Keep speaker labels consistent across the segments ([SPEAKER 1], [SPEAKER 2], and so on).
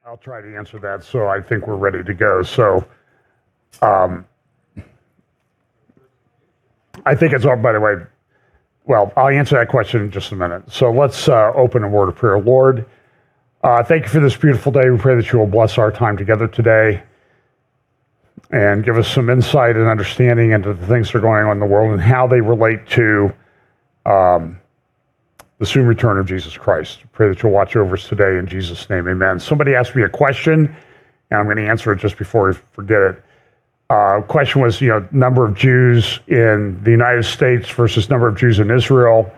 [SPEAKER 1] I'll try to answer that. So I think we're ready to go. So I think it's all, by the way, well, I'll answer that question in just a minute. So let's open a word of prayer. Lord, thank you for this beautiful day. We pray that you will bless our time together today and give us some insight and understanding into the things that are going on in the world and how they relate to the soon return of Jesus Christ. Pray that you'll watch over us today in Jesus' name, amen. Somebody asked me a question, and I'm going to answer it just before I forget it. Question was, number of Jews in the United States versus number of Jews in Israel,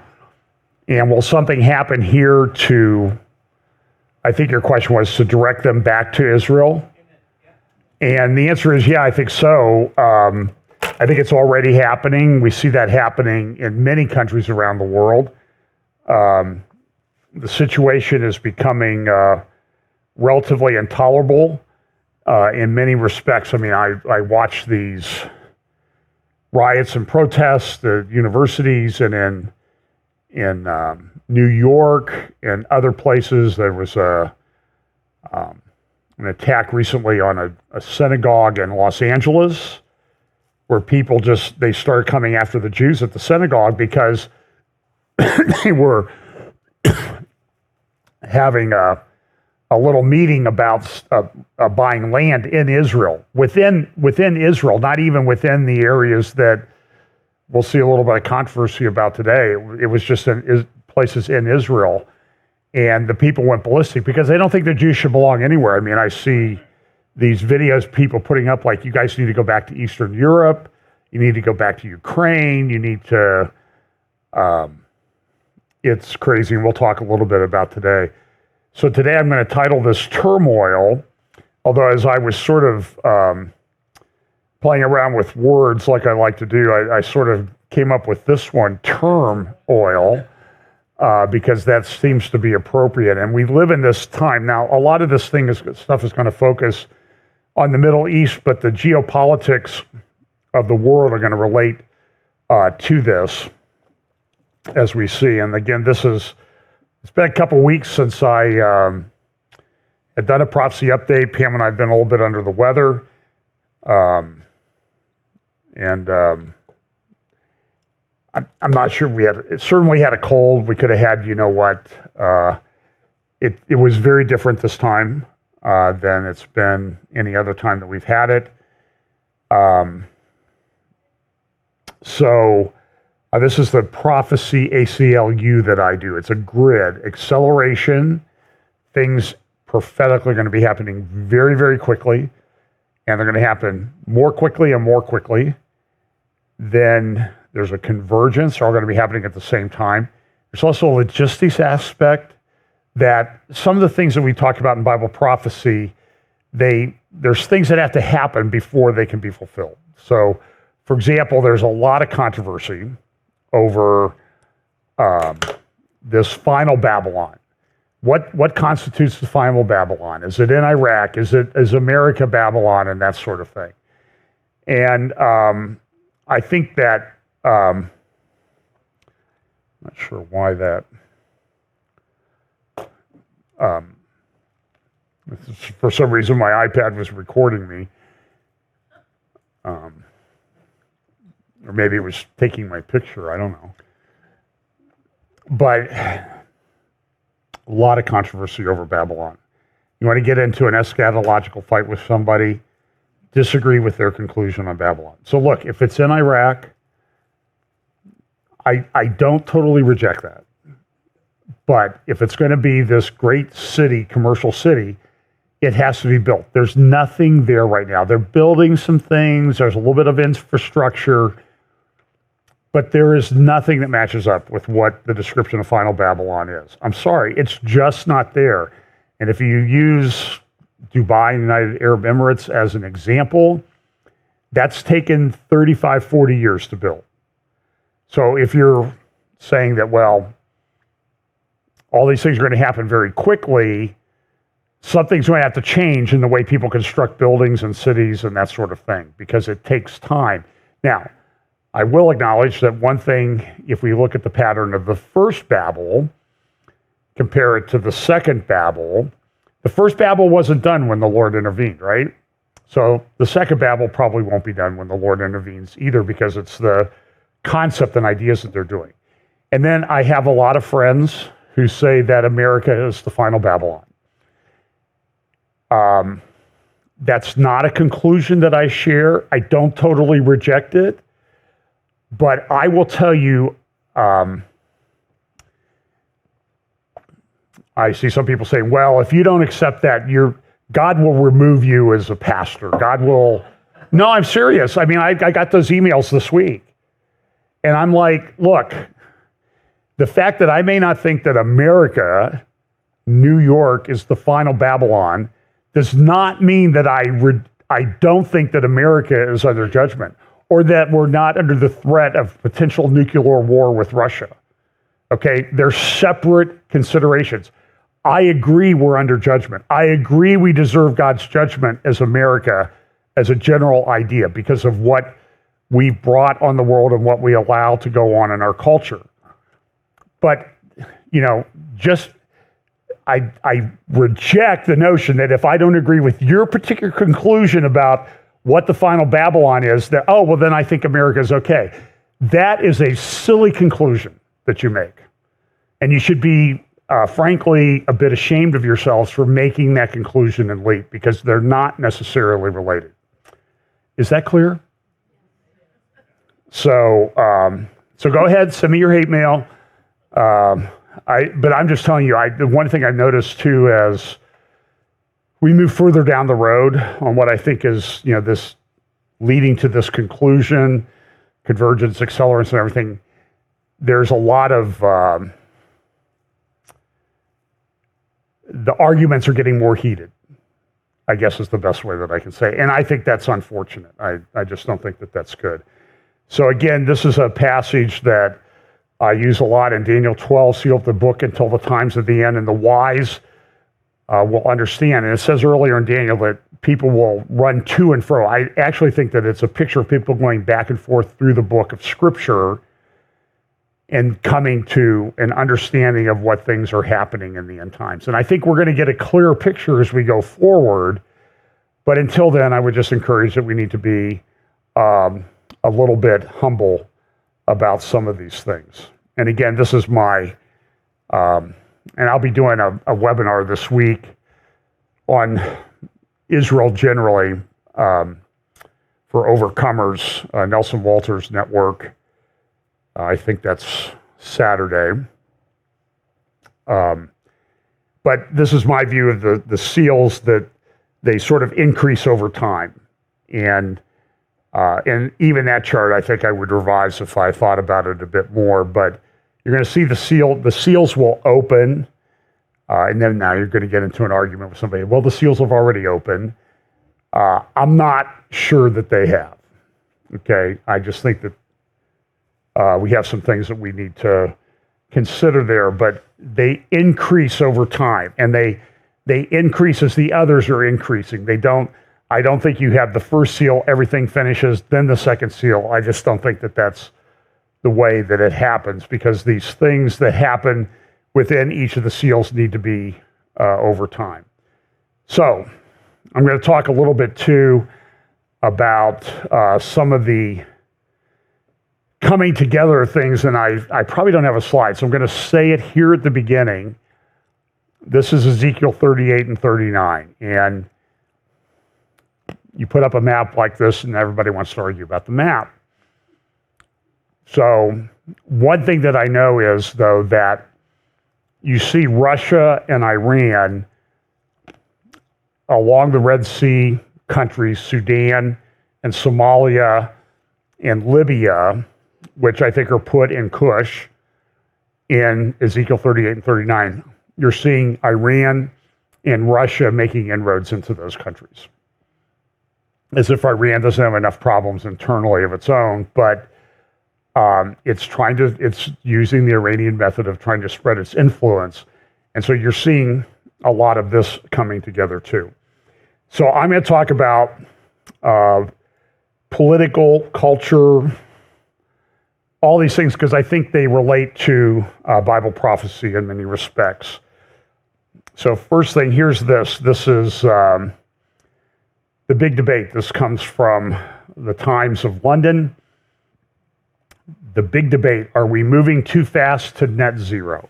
[SPEAKER 1] and will something happen here to, I think your question was to direct them back to Israel? And the answer is, yeah, I think so. I think it's already happening. We see that happening in many countries around the world. The situation is becoming relatively intolerable in many respects. I mean, I watch these riots and protests at universities and in New York and other places. There was an attack recently on a synagogue in Los Angeles where people they started coming after the Jews at the synagogue because they were having a little meeting about buying land in Israel, within Israel, not even within the areas that we'll see a little bit of controversy about today. It was just in places in Israel, and the people went ballistic because they don't think the Jews should belong anywhere. I mean, I see these videos, people putting up like, you guys need to go back to Eastern Europe, you need to go back to Ukraine, you need to... It's crazy, and we'll talk a little bit about today. So today I'm going to title this Turmoil, although as I was sort of playing around with words like I like to do, I sort of came up with this one, Turmoil, because that seems to be appropriate. And we live in this time. Now, a lot of this stuff is going to focus on the Middle East, but the geopolitics of the world are going to relate to this, as we see. And again, it's been a couple weeks since I had done a prophecy update. Pam and I have been a little bit under the weather. I'm not sure it certainly had a cold. We could have had, it was very different this time than it's been any other time that we've had it. This is the prophecy ACLU that I do. It's a grid, acceleration, things prophetically are going to be happening very, very quickly, and they're going to happen more quickly and more quickly. Then there's a convergence, they're all going to be happening at the same time. There's also a logistics aspect that some of the things that we talk about in Bible prophecy, there's things that have to happen before they can be fulfilled. So, for example, there's a lot of controversy over this final Babylon. What constitutes the final Babylon? Is it in Iraq? Is America Babylon, and that sort of thing? And I think that I'm not sure why that. For some reason, my iPad was recording me. Or maybe it was taking my picture, I don't know. But a lot of controversy over Babylon. You want to get into an eschatological fight with somebody, disagree with their conclusion on Babylon. So look, if it's in Iraq, I don't totally reject that. But if it's going to be this great city, commercial city, it has to be built. There's nothing there right now. They're building some things. There's a little bit of infrastructure. But there is nothing that matches up with what the description of Final Babylon is. I'm sorry, it's just not there. And if you use Dubai and United Arab Emirates as an example, that's taken 35, 40 years to build. So if you're saying that, well, all these things are going to happen very quickly, something's going to have to change in the way people construct buildings and cities and that sort of thing, because it takes time. Now, I will acknowledge that one thing, if we look at the pattern of the first Babel, compare it to the second Babel, The first Babel wasn't done when the Lord intervened, right? So the second Babel probably won't be done when the Lord intervenes either, because it's the concept and ideas that they're doing. And then I have a lot of friends who say that America is the final Babylon. That's not a conclusion that I share. I don't totally reject it, but I will tell you, I see some people saying, well, if you don't accept that, God will remove you as a pastor. God will. No, I'm serious. I mean, I got those emails this week. And I'm like, look, the fact that I may not think that America, New York, is the final Babylon does not mean that I don't think that America is under judgment, or that we're not under the threat of potential nuclear war with Russia. Okay, they're separate considerations. I agree we're under judgment. I agree we deserve God's judgment as America, as a general idea, because of what we've brought on the world and what we allow to go on in our culture. But, I reject the notion that if I don't agree with your particular conclusion about what the final Babylon is, that, oh, well, then I think America is okay. That is a silly conclusion that you make. And you should be, frankly, a bit ashamed of yourselves for making that conclusion and leap, because they're not necessarily related. Is that clear? So go ahead, send me your hate mail. But I'm just telling you, the one thing I've noticed too, as we move further down the road on what I think is, this leading to this conclusion, convergence, accelerance, and everything, there's a lot of, the arguments are getting more heated, I guess is the best way that I can say. And I think that's unfortunate. I just don't think that that's good. So again, this is a passage that I use a lot in Daniel 12, seal up the book until the times of the end, and the wise will understand. And it says earlier in Daniel that people will run to and fro. I actually think that it's a picture of people going back and forth through the book of Scripture and coming to an understanding of what things are happening in the end times. And I think we're going to get a clearer picture as we go forward. But until then, I would just encourage that we need to be a little bit humble about some of these things. And again, this is my, and I'll be doing a webinar this week on Israel generally for Overcomers, Nelson Walters Network. I think that's Saturday. But this is my view of the seals, that they sort of increase over time. And even that chart, I think I would revise if I thought about it a bit more. But you're going to see the seals will open, and then now you're going to get into an argument with somebody. Well, the seals have already opened. I'm not sure that they have. Okay, I just think that we have some things that we need to consider there, but they increase over time, and they increase as the others are increasing. I don't think you have the first seal, everything finishes, then the second seal. I just don't think that that's the way that it happens, because these things that happen within each of the seals need to be over time. So I'm going to talk a little bit too about some of the coming together of things, and I probably don't have a slide, so I'm going to say it here at the beginning. This is Ezekiel 38 and 39, and you put up a map like this and everybody wants to argue about the map. So one thing that I know is, though, that you see Russia and Iran along the Red Sea countries, Sudan and Somalia and Libya, which I think are put in Cush in Ezekiel 38 and 39. You're seeing Iran and Russia making inroads into those countries, as if Iran doesn't have enough problems internally of its own, but it's using the Iranian method of trying to spread its influence. And so you're seeing a lot of this coming together too. So I'm going to talk about political, culture, all these things, because I think they relate to Bible prophecy in many respects. So first thing, here's this. This is the big debate. This comes from the Times of London. The big debate, are we moving too fast to net zero?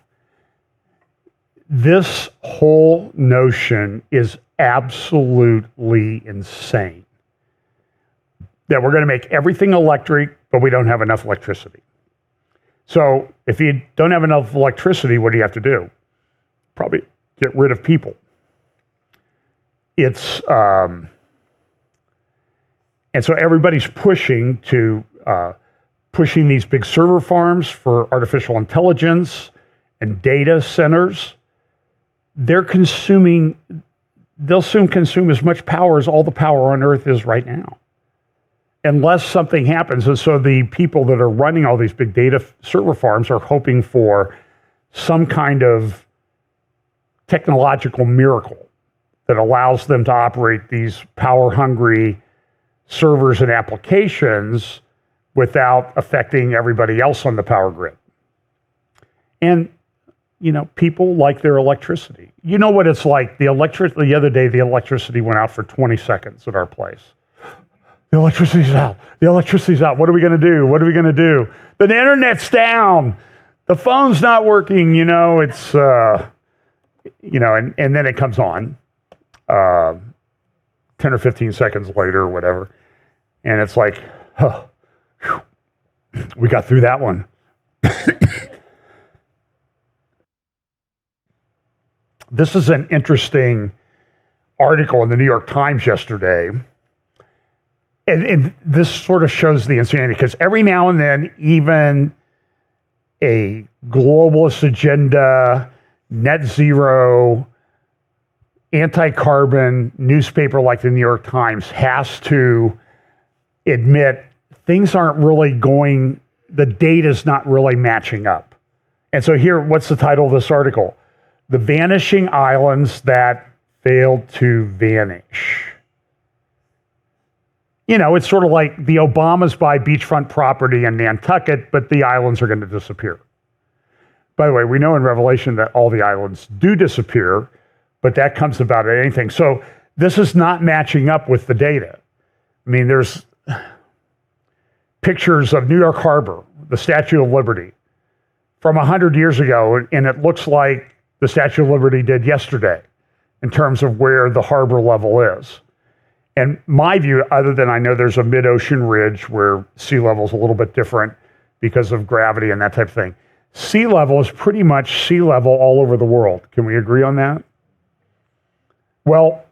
[SPEAKER 1] This whole notion is absolutely insane. That we're going to make everything electric, but we don't have enough electricity. So if you don't have enough electricity, what do you have to do? Probably get rid of people. It's and so everybody's pushing these big server farms for artificial intelligence and data centers. They'll soon consume as much power as all the power on Earth is right now, unless something happens. And so the people that are running all these big data server farms are hoping for some kind of technological miracle that allows them to operate these power-hungry servers and applications without affecting everybody else on the power grid. And, people like their electricity. You know what it's like? The other day, the electricity went out for 20 seconds at our place. The electricity's out. The electricity's out. What are we going to do? What are we going to do? The internet's down. The phone's not working. It's, and then it comes on 10 or 15 seconds later or whatever. And it's like, we got through that one. This is an interesting article in the New York Times yesterday. And this sort of shows the insanity, because every now and then, even a globalist agenda, net zero, anti-carbon newspaper like the New York Times has to admit things aren't really the data's not really matching up. And so here, what's the title of this article? The Vanishing Islands That Failed to Vanish. It's sort of like the Obamas buy beachfront property in Nantucket, but the islands are going to disappear. By the way, we know in Revelation that all the islands do disappear, but that comes about at anything. So this is not matching up with the data. I mean, there's pictures of New York Harbor, the Statue of Liberty, from 100 years ago, and it looks like the Statue of Liberty did yesterday in terms of where the harbor level is. And my view, other than I know there's a mid-ocean ridge where sea level is a little bit different because of gravity and that type of thing, sea level is pretty much sea level all over the world. Can we agree on that? Well,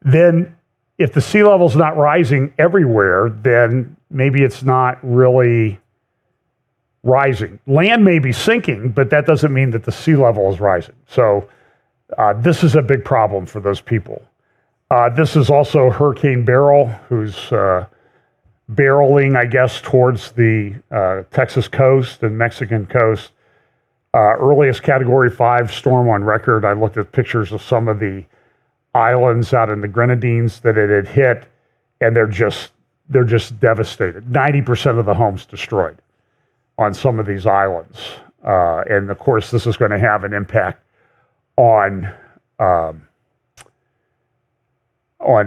[SPEAKER 1] then if the sea level is not rising everywhere, then maybe it's not really rising. Land may be sinking, but that doesn't mean that the sea level is rising. So this is a big problem for those people. This is also Hurricane Beryl, who's barreling, I guess, towards the Texas coast and Mexican coast. Earliest Category 5 storm on record. I looked at pictures of some of the islands out in the Grenadines that it had hit, and they're just devastated. 90% of the homes destroyed on some of these islands. And of course, this is going to have an impact on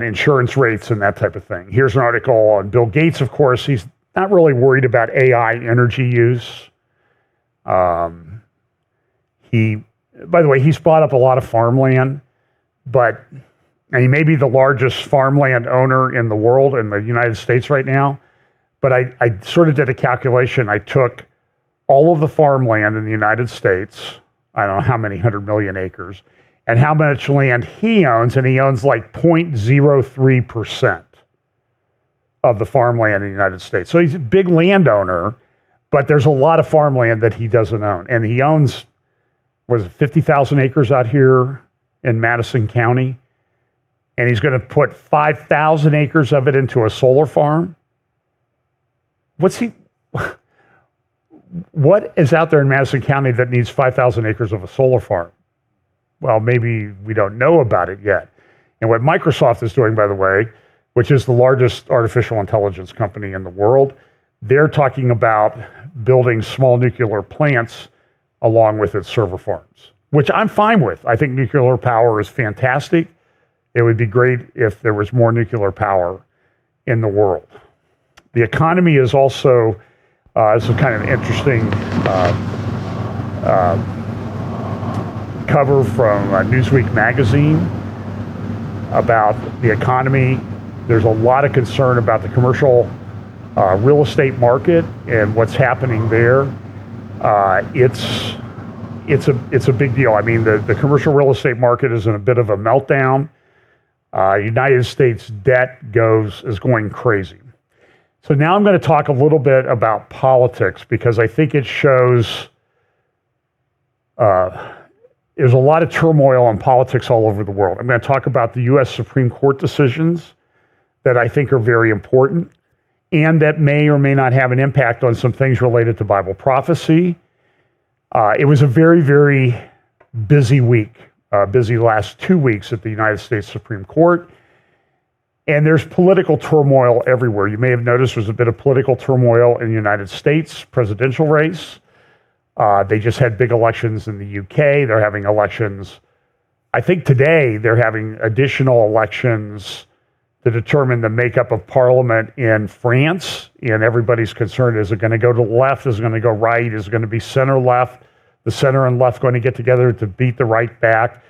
[SPEAKER 1] insurance rates and that type of thing. Here's an article on Bill Gates, of course. He's not really worried about AI energy use. By the way, he's bought up a lot of farmland, and he may be the largest farmland owner in the world, in the United States right now. But I sort of did a calculation. I took all of the farmland in the United States, I don't know how many 100 million acres, and how much land he owns, and he owns like 0.03% of the farmland in the United States. So he's a big landowner, but there's a lot of farmland that he doesn't own. And he owns, 50,000 acres out here in Madison County, and he's going to put 5,000 acres of it into a solar farm. What is out there in Madison County that needs 5,000 acres of a solar farm? Well, maybe we don't know about it yet. And what Microsoft is doing, by the way, which is the largest artificial intelligence company in the world, they're talking about building small nuclear plants along with its server farms. which I'm fine with. I think nuclear power is fantastic. It would be great if there was more nuclear power in the world. The economy is also, this is kind of interesting cover from Newsweek magazine about the economy. There's a lot of concern about the commercial real estate market and what's happening there. It's a big deal. I mean, the commercial real estate market is in a bit of a meltdown. United States debt is going crazy. So now I'm going to talk a little bit about politics because I think it shows there's a lot of turmoil in politics all over the world. I'm going to talk about the U.S. Supreme Court decisions that I think are very important and that may or may not have an impact on some things related to Bible prophecy. It was a very, very busy week, busy last 2 weeks at the United States Supreme Court. And there's political turmoil everywhere. You may have noticed there's a bit of political turmoil in the United States presidential race. They just had big elections in the UK. They're having elections. I think today they're having additional elections to determine the makeup of parliament in France. And everybody's concerned, is it going to go to the left? Is it going to go right? Is it going to be center left? The center and left going to get together to beat the right back?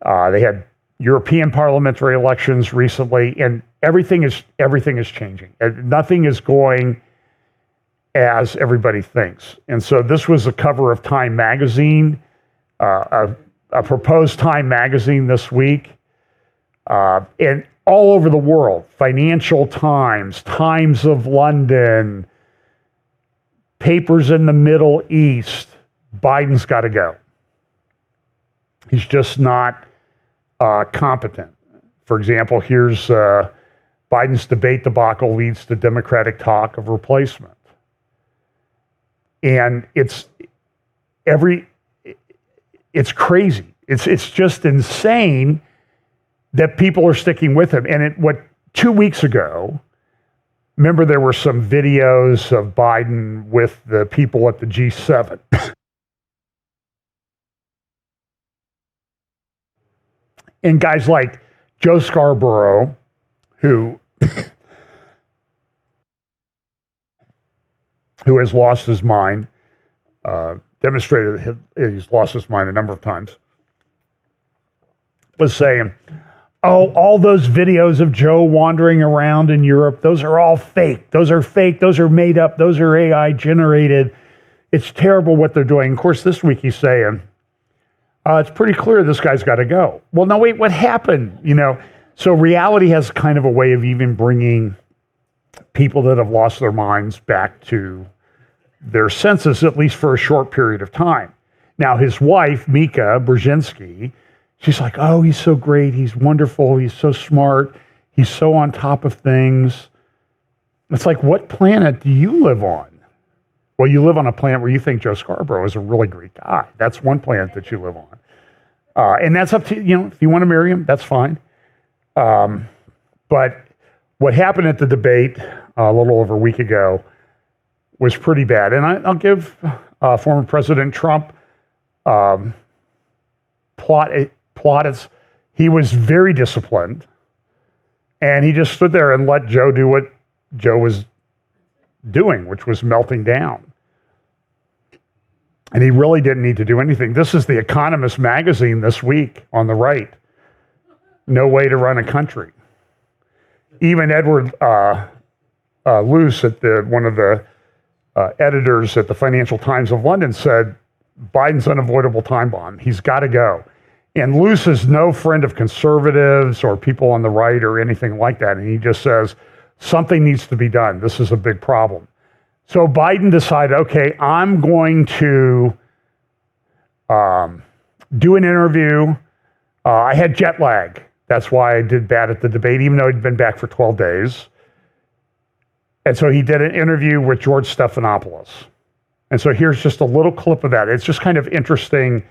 [SPEAKER 1] They had European parliamentary elections recently, and everything is changing. And nothing is going as everybody thinks. And so this was a cover of Time magazine, a proposed Time magazine this week, and all over the world, Financial Times, Times of London, papers in the Middle East, Biden's got to go. He's just not competent. For example, here's Biden's debate debacle leads to Democratic talk of replacement. And it's crazy. It's just insane that people are sticking with him. And 2 weeks ago, remember there were some videos of Biden with the people at the G7. And guys like Joe Scarborough, who has lost his mind, demonstrated he's lost his mind a number of times, was saying, oh, all those videos of Joe wandering around in Europe, those are all fake. Those are fake. Those are made up. Those are AI generated. It's terrible what they're doing. Of course, this week he's saying, it's pretty clear this guy's got to go. Well, no, wait, what happened? So reality has kind of a way of even bringing people that have lost their minds back to their senses, at least for a short period of time. Now, his wife, Mika Brzezinski, she's like, oh, he's so great. He's wonderful. He's so smart. He's so on top of things. It's like, what planet do you live on? Well, you live on a planet where you think Joe Scarborough is a really great guy. That's one planet that you live on. And that's up to, if you want to marry him, that's fine. But what happened at the debate a little over a week ago was pretty bad. And I'll give former President Trump plaudits. He was very disciplined. And he just stood there and let Joe do what Joe was doing, which was melting down. And he really didn't need to do anything. This is The Economist magazine this week on the right. No way to run a country. Even Edward Luce, one of the editors at the Financial Times of London, said Biden's unavoidable time bomb. He's got to go. And Luce is no friend of conservatives or people on the right or anything like that. And he just says, something needs to be done. This is a big problem. So Biden decided, okay, I'm going to do an interview. I had jet lag. That's why I did bad at the debate, even though he'd been back for 12 days. And so he did an interview with George Stephanopoulos. And so here's just a little clip of that. It's just kind of interesting,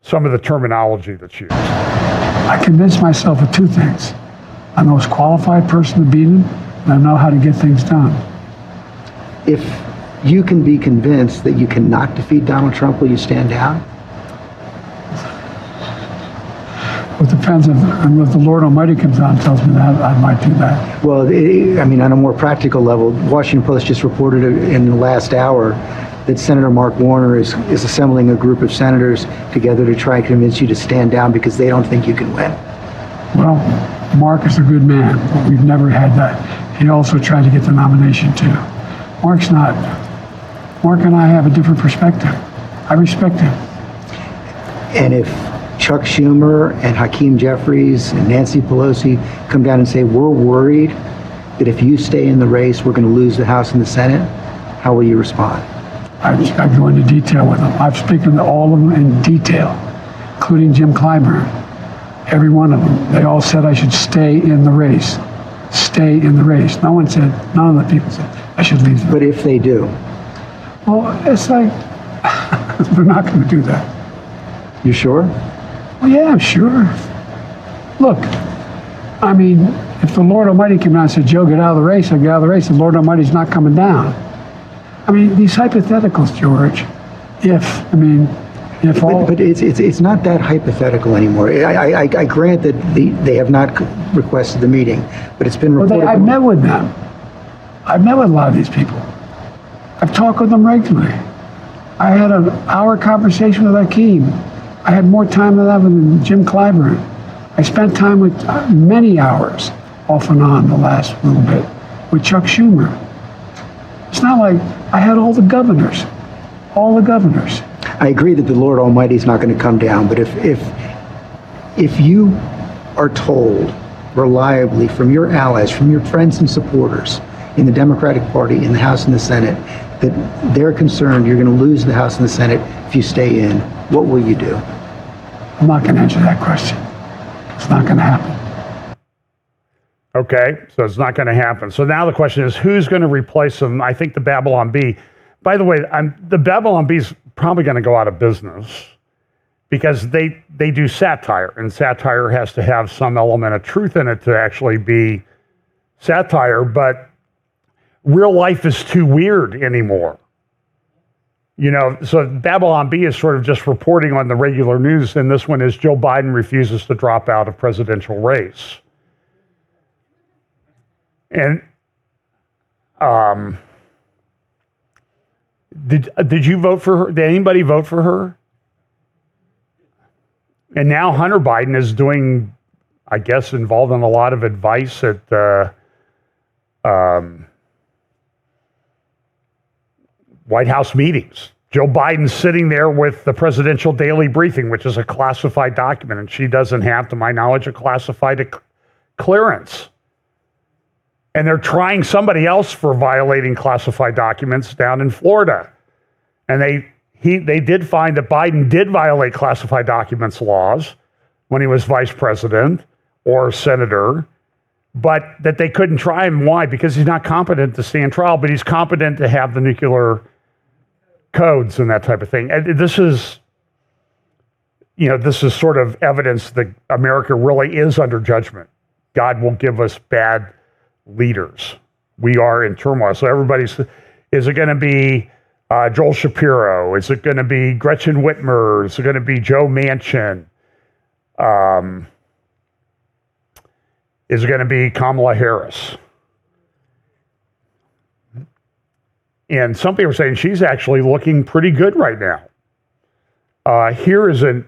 [SPEAKER 1] some of the terminology that's used.
[SPEAKER 2] I convinced myself of two things. I'm the most qualified person to beat him, and I know how to get things done.
[SPEAKER 3] If you can be convinced that you cannot defeat Donald Trump, will you stand down?
[SPEAKER 2] Well, it depends on what the Lord Almighty comes down and tells me that, I might do that.
[SPEAKER 3] Well, I mean, on a more practical level, Washington Post just reported in the last hour that Senator Mark Warner is assembling a group of senators together to try and convince you to stand down because they don't think you can win.
[SPEAKER 2] Well, Mark is a good man, but we've never had that. He also tried to get the nomination too. Mark and I have a different perspective. I respect him.
[SPEAKER 3] And if Chuck Schumer and Hakeem Jeffries and Nancy Pelosi come down and say, we're worried that if you stay in the race, we're going to lose the House and the Senate, how will you respond?
[SPEAKER 2] I go into detail with them. I've spoken to all of them in detail, including Jim Clyburn. Every one of them. They all said I should stay in the race. Stay in the race. None of the people said I should leave.
[SPEAKER 3] But if they do?
[SPEAKER 2] Well, it's like, they're not going to do that.
[SPEAKER 3] You sure?
[SPEAKER 2] Well, yeah, I'm sure. Look, I mean, if the Lord Almighty came down and said, Joe, get out of the race, I get out of the race, the Lord Almighty's not coming down. I mean, these hypotheticals, George, if all...
[SPEAKER 3] But it's not that hypothetical anymore. I grant that they have not requested the meeting, but it's been reported...
[SPEAKER 2] I've met with them. I've met with a lot of these people. I've talked with them regularly. I had an hour conversation with Hakeem. I had more time with that than Jim Clyburn. I spent time with many hours, off and on, the last little bit, with Chuck Schumer. It's not like I had all the governors.
[SPEAKER 3] I agree that the Lord Almighty is not going to come down, but if you are told reliably from your allies, from your friends and supporters in the Democratic Party, in the House and the Senate, that they're concerned you're going to lose the House and the Senate if you stay in, what will you do?
[SPEAKER 2] I'm not going to answer that question. It's not going to happen.
[SPEAKER 1] Okay, so it's not going to happen. So now the question is, who's going to replace them? I think the Babylon Bee. By the way, the Babylon Bee is probably going to go out of business because they do satire, and satire has to have some element of truth in it to actually be satire, but real life is too weird anymore. You know, so Babylon Bee is sort of just reporting on the regular news, and this one is Joe Biden refuses to drop out of presidential race. And did you vote for her? Did anybody vote for her? And now Hunter Biden is doing, I guess, involved in a lot of advice at White House meetings. Joe Biden's sitting there with the presidential daily briefing, which is a classified document, and she doesn't have, to my knowledge, a classified clearance. And they're trying somebody else for violating classified documents down in Florida. And they did find that Biden did violate classified documents laws when he was vice president or senator, but that they couldn't try him. Why? Because he's not competent to stand trial, but he's competent to have the nuclear codes and that type of thing. And this is sort of evidence that America really is under judgment. God will give us bad leaders. We are in turmoil. So is it going to be Joel Shapiro? Is it going to be Gretchen Whitmer? Is it going to be Joe Manchin? Is it going to be Kamala Harris? And some people are saying she's actually looking pretty good right now. Here is a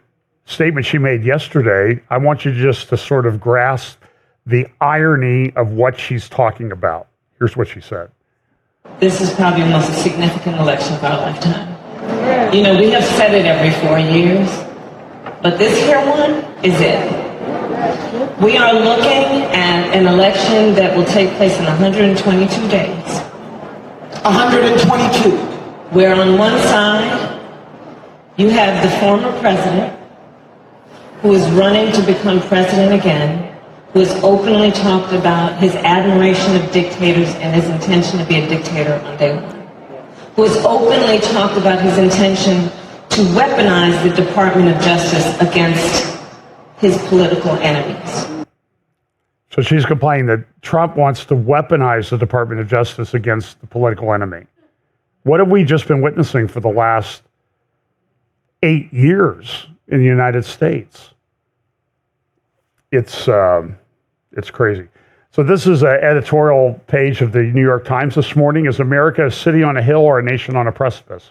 [SPEAKER 1] statement she made yesterday. I want you just to sort of grasp the irony of what she's talking about. Here's what she said.
[SPEAKER 4] This is probably the most significant election of our lifetime. You know, we have said it every 4 years, but this here one is it. We are looking at an election that will take place in 122 days.
[SPEAKER 5] 122.
[SPEAKER 4] Where on one side, you have the former president who is running to become president again, who has openly talked about his admiration of dictators and his intention to be a dictator on day one, who has openly talked about his intention to weaponize the Department of Justice against his political enemies.
[SPEAKER 1] So she's complaining that Trump wants to weaponize the Department of Justice against the political enemy. What have we just been witnessing for the last 8 years in the United States? it's crazy. So this is an editorial page of the New York Times this morning. Is America a city on a hill or a nation on a precipice?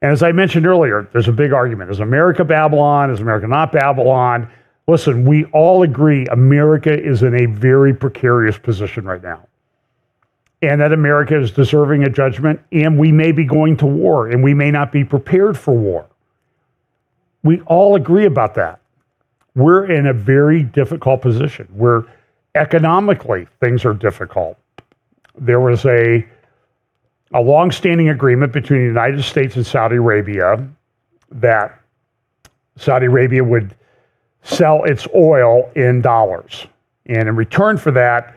[SPEAKER 1] And as I mentioned earlier, there's a big argument. Is America Babylon? Is America not Babylon? Listen, we all agree America is in a very precarious position right now. And that America is deserving of judgment, and we may be going to war, and we may not be prepared for war. We all agree about that. We're in a very difficult position. Economically, things are difficult. There was a long-standing agreement between the United States and Saudi Arabia that Saudi Arabia would sell its oil in dollars. And in return for that,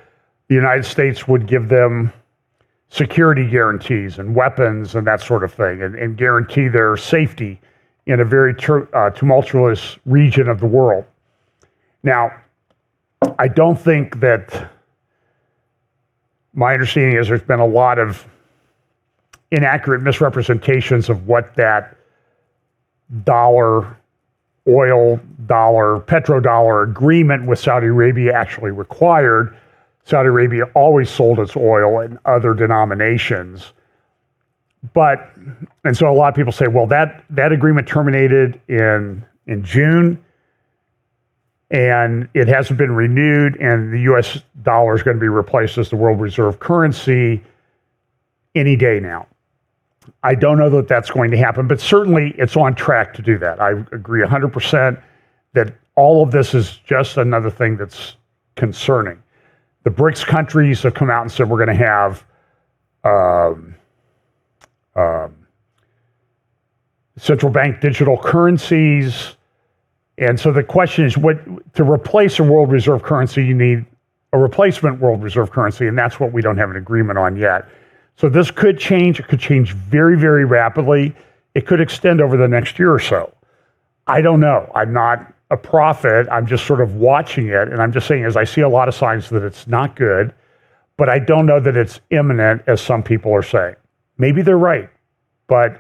[SPEAKER 1] the United States would give them security guarantees and weapons and that sort of thing, and guarantee their safety in a very tumultuous region of the world. Now, I don't think that, my understanding is there's been a lot of inaccurate misrepresentations of what that petrodollar agreement with Saudi Arabia actually required. Saudi Arabia always sold its oil in other denominations. And so a lot of people say, well, that agreement terminated in June, and it hasn't been renewed, and the US dollar is going to be replaced as the world reserve currency any day now. I don't know that that's going to happen, but certainly it's on track to do that. I agree 100% that all of this is just another thing that's concerning. The BRICS countries have come out and said we're going to have central bank digital currencies. And so the question is, to replace a world reserve currency, you need a replacement world reserve currency, and that's what we don't have an agreement on yet. So this could change. It could change very, very rapidly. It could extend over the next year or so. I don't know. I'm not a prophet. I'm just sort of watching it, and I'm just saying, as I see a lot of signs that it's not good, but I don't know that it's imminent, as some people are saying. Maybe they're right, but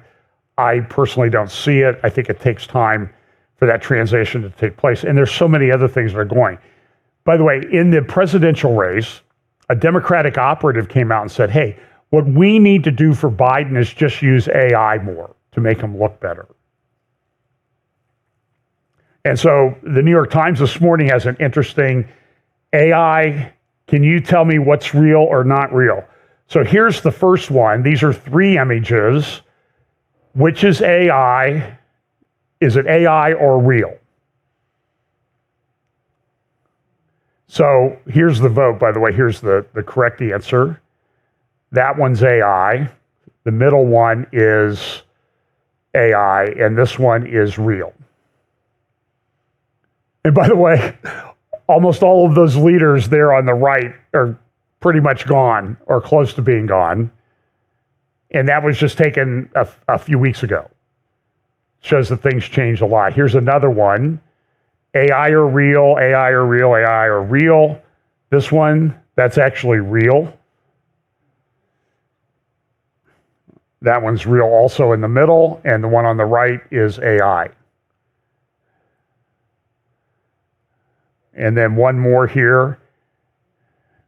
[SPEAKER 1] I personally don't see it. I think it takes time for that transition to take place. And there's so many other things that are going. By the way, in the presidential race, a Democratic operative came out and said, hey, what we need to do for Biden is just use AI more to make him look better. And so the New York Times this morning has an interesting AI, can you tell me what's real or not real? So here's the first one. These are 3 images. Which is AI? Is it AI or real? So here's the vote, by the way. Here's the correct answer. That one's AI. The middle one is AI, and this one is real. And by the way, almost all of those leaders there on the right are pretty much gone or close to being gone. And that was just taken a few weeks ago. Shows that things changed a lot. Here's another one. AI or real, AI or real, AI or real. This one, that's actually real. That one's real also in the middle, and the one on the right is AI. And then one more here.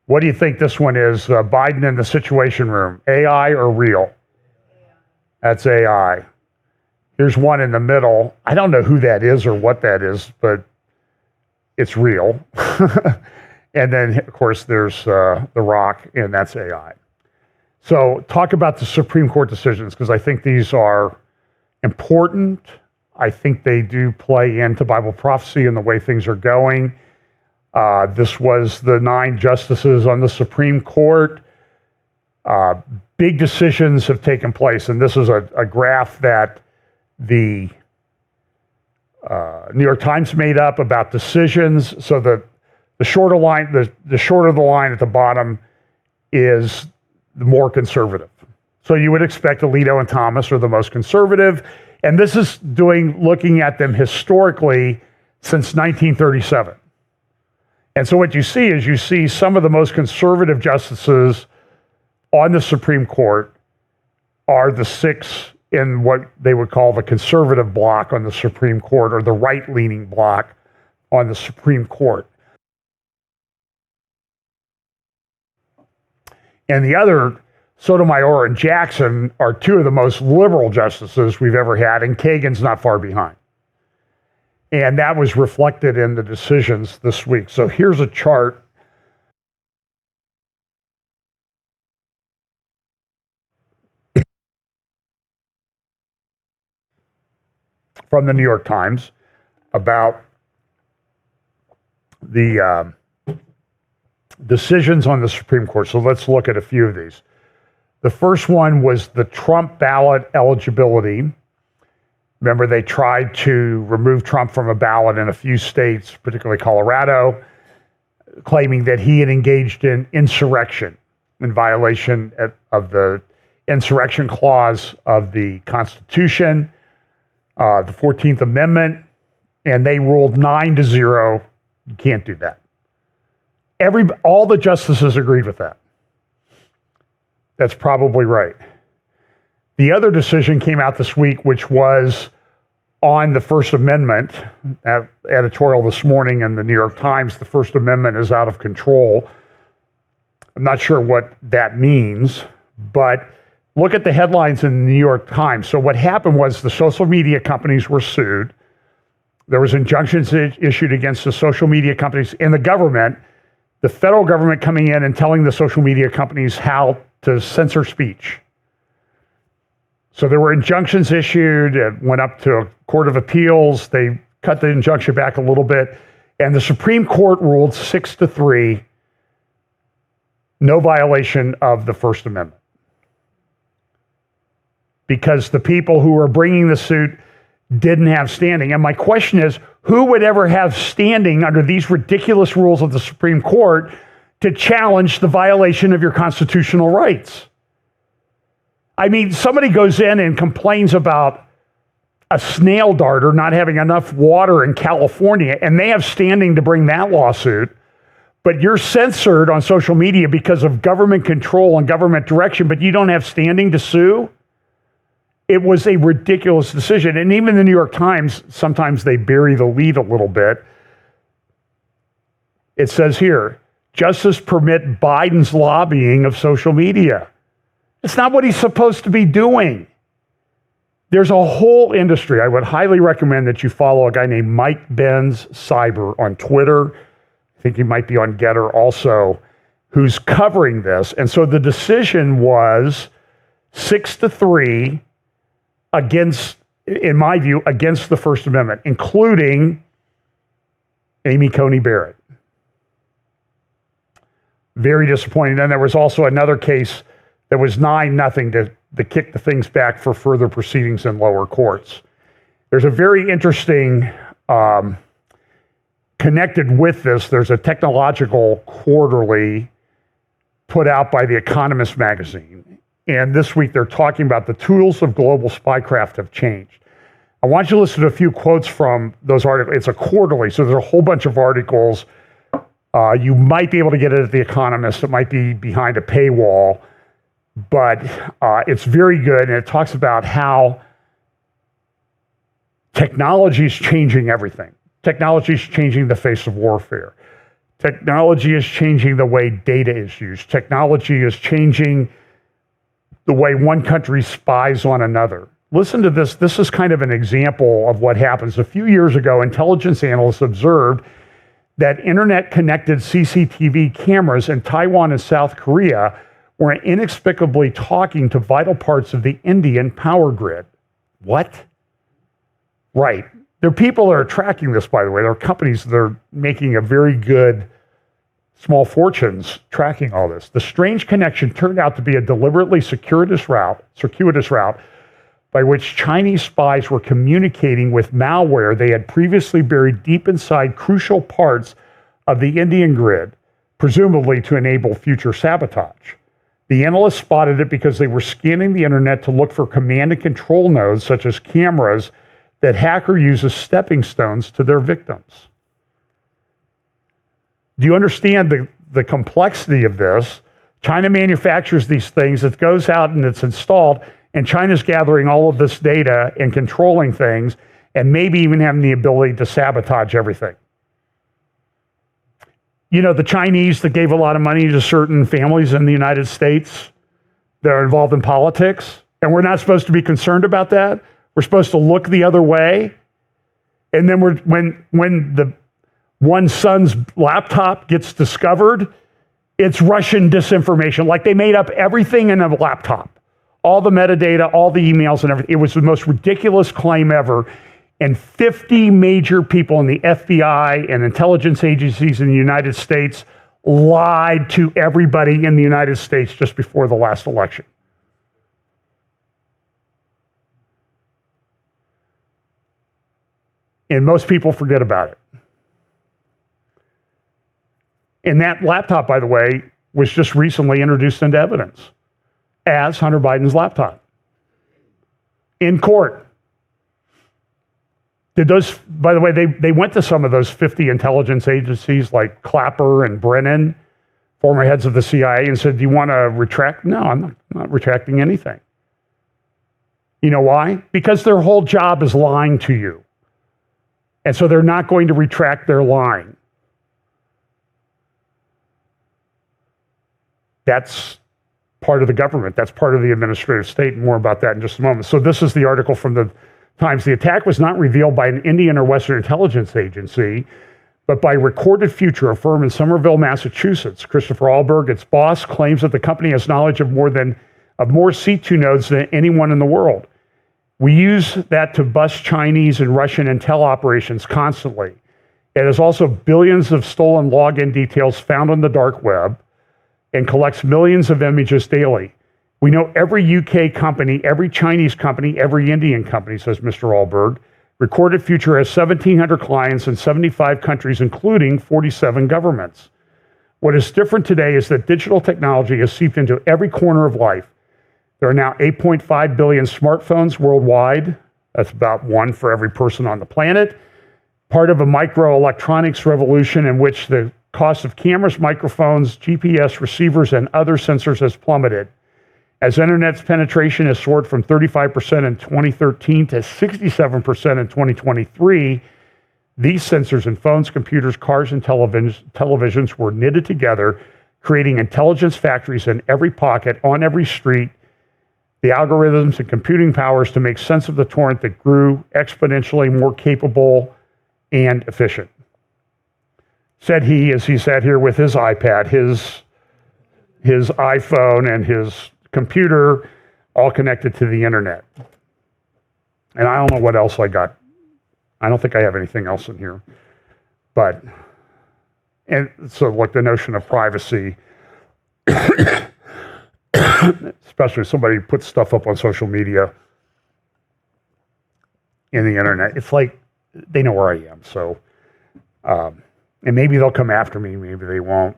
[SPEAKER 1] What do you think this one is? Biden in the Situation Room, AI or real? That's AI. Here's one in the middle. I don't know who that is or what that is, but it's real. And then, of course, there's The Rock, and that's AI. So talk about the Supreme Court decisions, because I think these are important. I think they do play into Bible prophecy and the way things are going. This was the 9 justices on the Supreme Court. Big decisions have taken place, and this is a graph that the New York Times made up about decisions. So the shorter line, the shorter the line at the bottom is the more conservative. So you would expect Alito and Thomas are the most conservative, and this is looking at them historically since 1937. And so what you see some of the most conservative justices on the Supreme Court are the 6 in what they would call the conservative bloc on the Supreme Court, or the right-leaning bloc on the Supreme Court. And the other, Sotomayor and Jackson, are two of the most liberal justices we've ever had, and Kagan's not far behind. And that was reflected in the decisions this week. So here's a chart. From the New York Times about the decisions on the Supreme Court. So let's look at a few of these. The first one was the Trump ballot eligibility. Remember, they tried to remove Trump from a ballot in a few states, particularly Colorado, claiming that he had engaged in insurrection in violation of the insurrection clause of the Constitution, the 14th Amendment, and they ruled 9-0. You can't do that. All the justices agreed with that. That's probably right. The other decision came out this week, which was on the First Amendment. Editorial this morning in the New York Times, the First Amendment is out of control. I'm not sure what that means, but look at the headlines in the New York Times. So what happened was the social media companies were sued. There was injunctions issued against the social media companies and the government, the federal government coming in and telling the social media companies how to censor speech. So there were injunctions issued. It went up to a court of appeals. They cut the injunction back a little bit. And the Supreme Court ruled 6-3, no violation of the First Amendment. Because the people who were bringing the suit didn't have standing. And my question is, who would ever have standing under these ridiculous rules of the Supreme Court to challenge the violation of your constitutional rights? I mean, somebody goes in and complains about a snail darter not having enough water in California, and they have standing to bring that lawsuit, but you're censored on social media because of government control and government direction, but you don't have standing to sue? It was a ridiculous decision. And even the New York Times, sometimes they bury the lead a little bit. It says here, justice permit Biden's lobbying of social media. It's not what he's supposed to be doing. There's a whole industry. I would highly recommend that you follow a guy named Mike Benz Cyber on Twitter. I think he might be on Getter also, who's covering this. And so the decision was 6-3 against, in my view, against the First Amendment, including Amy Coney Barrett. Very disappointing. Then there was also another case that was 9-0 to kick the things back for further proceedings in lower courts. There's a very interesting, connected with this, there's a technological quarterly put out by The Economist magazine. And this week they're talking about the tools of global spycraft have changed. I want you to listen to a few quotes from those articles. It's a quarterly, so there's a whole bunch of articles. You might be able to get it at The Economist. It might be behind a paywall, but it's very good. And it talks about how technology is changing everything. Technology is changing the face of warfare. Technology is changing the way data is used. Technology is changing the way one country spies on another. Listen to this. This is kind of an example of what happens. A few years ago, intelligence analysts observed that internet-connected CCTV cameras in Taiwan and South Korea were inexplicably talking to vital parts of the Indian power grid. What? Right. There are people that are tracking this, by the way. There are companies that are making a very good small fortunes tracking all this. The strange connection turned out to be a deliberately circuitous route by which Chinese spies were communicating with malware they had previously buried deep inside crucial parts of the Indian grid, presumably to enable future sabotage. The analysts spotted it because they were scanning the internet to look for command and control nodes, such as cameras, that hacker uses stepping stones to their victims. Do you understand the complexity of this? China manufactures these things, it goes out and it's installed, and China's gathering all of this data and controlling things, and maybe even having the ability to sabotage everything. You know, the Chinese that gave a lot of money to certain families in the United States that are involved in politics, and we're not supposed to be concerned about that. We're supposed to look the other way. And then when the one son's laptop gets discovered, it's Russian disinformation. Like they made up everything in a laptop, all the metadata, all the emails and everything. It was the most ridiculous claim ever. And 50 major people in the FBI and intelligence agencies in the United States lied to everybody in the United States just before the last election. And most people forget about it. And that laptop, by the way, was just recently introduced into evidence as Hunter Biden's laptop in court. Did those, by the way, they went to some of those 50 intelligence agencies like Clapper and Brennan, former heads of the CIA, and said, do you want to retract? No, I'm not retracting anything. You know why? Because their whole job is lying to you. And so they're not going to retract their lying. That's part of the government. That's part of the administrative state. More about that in just a moment. So this is the article from the Times. The attack was not revealed by an Indian or Western intelligence agency, but by Recorded Future, a firm in Somerville, Massachusetts. Christopher Alberg, its boss, claims that the company has knowledge of more C2 nodes than anyone in the world. We use that to bust Chinese and Russian intel operations constantly. It has also billions of stolen login details found on the dark web and collects millions of images daily. We know every UK company, every Chinese company, every Indian company, says Mr. Alberg. Recorded Future has 1,700 clients in 75 countries, including 47 governments. What is different today is that digital technology has seeped into every corner of life. There are now 8.5 billion smartphones worldwide. That's about one for every person on the planet. Part of a microelectronics revolution in which the cost of cameras, microphones, GPS receivers, and other sensors has plummeted. As internet's penetration has soared from 35% in 2013 to 67% in 2023, these sensors in phones, computers, cars, and televisions were knitted together, creating intelligence factories in every pocket, on every street, the algorithms and computing powers to make sense of the torrent that grew exponentially more capable and efficient. Said he, as he sat here with his iPad, his iPhone, and his computer, all connected to the internet. And I don't know what else I got. I don't think I have anything else in here. But, and so like the notion of privacy, especially if somebody puts stuff up on social media in the internet, it's like they know where I am. So, and maybe they'll come after me, maybe they won't.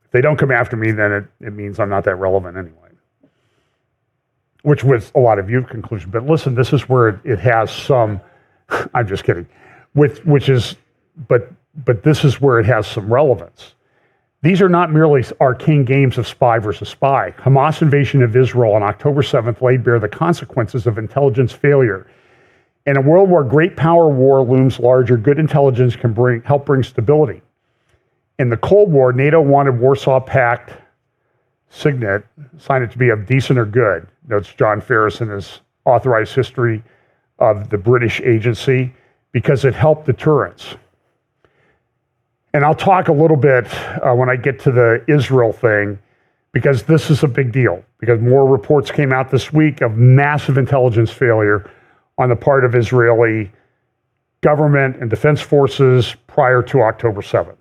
[SPEAKER 1] If they don't come after me, then it means I'm not that relevant anyway. Which was a lot of your conclusion. But listen, this is where it has some, I'm just kidding, but this is where it has some relevance. These are not merely arcane games of spy versus spy. Hamas invasion of Israel on October 7th laid bare the consequences of intelligence failure. In a world where great power war looms larger, good intelligence can help bring stability. In the Cold War, NATO wanted Warsaw Pact signed it to be of decent or good, notes John Ferris in his authorized history of the British agency, because it helped deterrence. And I'll talk a little bit when I get to the Israel thing, because this is a big deal, because more reports came out this week of massive intelligence failure on the part of Israeli government and defense forces prior to October 7th.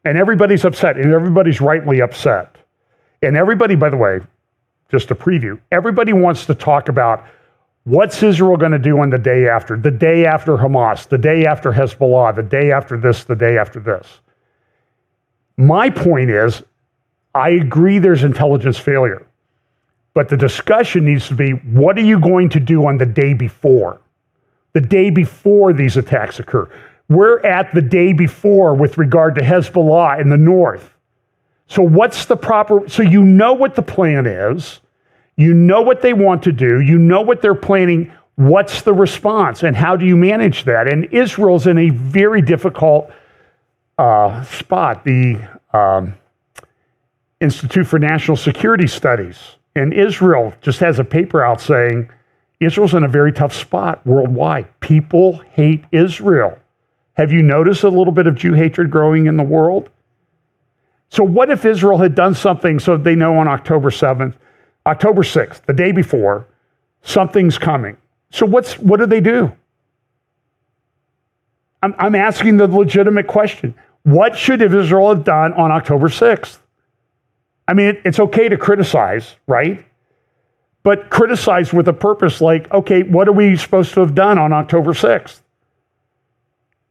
[SPEAKER 1] And everybody's upset, and everybody's rightly upset. And everybody, by the way, just a preview, everybody wants to talk about what's Israel going to do on the day after Hamas, the day after Hezbollah, the day after this, the day after this. My point is, I agree there's intelligence failure, but the discussion needs to be, what are you going to do on the day before? The day before these attacks occur. We're at the day before with regard to Hezbollah in the north. So what's the proper, so you know what the plan is, you know what they want to do, you know what they're planning, what's the response, and how do you manage that? And Israel's in a very difficult spot, the Institute for National Security Studies. And Israel just has a paper out saying Israel's in a very tough spot worldwide. People hate Israel. Have you noticed a little bit of Jew hatred growing in the world? So what if Israel had done something so they know on October 7th, October 6th, the day before, something's coming. So what do they do? I'm asking the legitimate question. What should Israel have done on October 6th? I mean, it's okay to criticize, right? But criticize with a purpose like, okay, what are we supposed to have done on October 6th?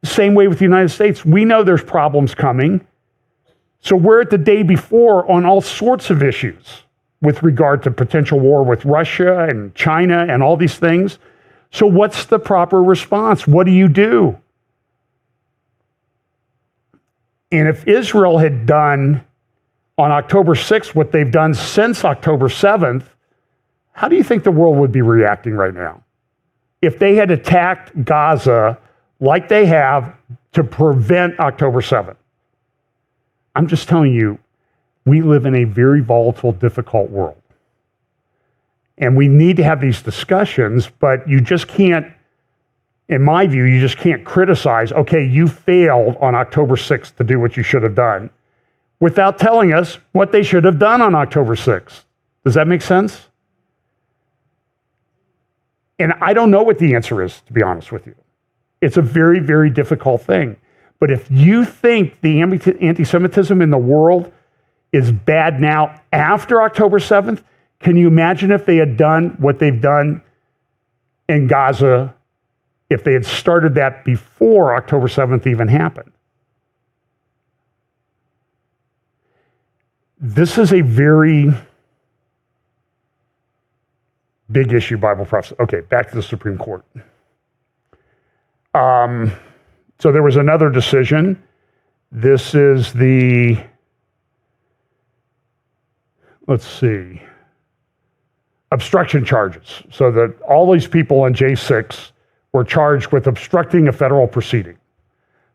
[SPEAKER 1] Same way with the United States. We know there's problems coming. So we're at the day before on all sorts of issues with regard to potential war with Russia and China and all these things. So what's the proper response? What do you do? And if Israel had done on October 6th what they've done since October 7th, how do you think the world would be reacting right now? If they had attacked Gaza like they have to prevent October 7th. I'm just telling you, we live in a very volatile, difficult world. And we need to have these discussions, but you just can't, in my view, you just can't criticize, okay, you failed on October 6th to do what you should have done, without telling us what they should have done on October 6th. Does that make sense? And I don't know what the answer is, to be honest with you. It's a very, very difficult thing. But if you think the anti-Semitism in the world is bad now after October 7th, can you imagine if they had done what they've done in Gaza, if they had started that before October 7th even happened? This is a very big issue, Bible prophecy. Okay, back to the Supreme Court. So there was another decision. This is the, let's see, obstruction charges. So that all these people on J6 were charged with obstructing a federal proceeding.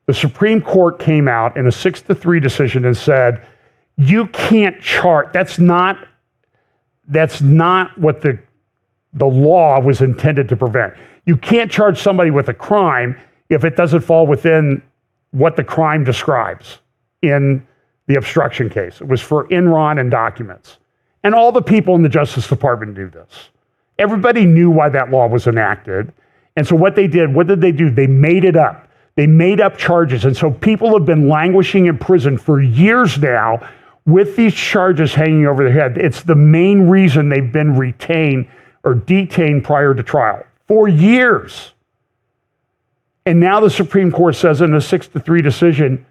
[SPEAKER 1] The Supreme Court came out in a 6-3 decision and said, you can't charge, that's not what the law was intended to prevent. You can't charge somebody with a crime if it doesn't fall within what the crime describes in the obstruction case. It was for Enron and documents. And all the people in the Justice Department knew this. Everybody knew why that law was enacted. And so what did they do? They made it up. They made up charges. And so people have been languishing in prison for years now with these charges hanging over their head. It's the main reason they've been retained or detained prior to trial for years. And now the Supreme Court says in a 6-3 decision,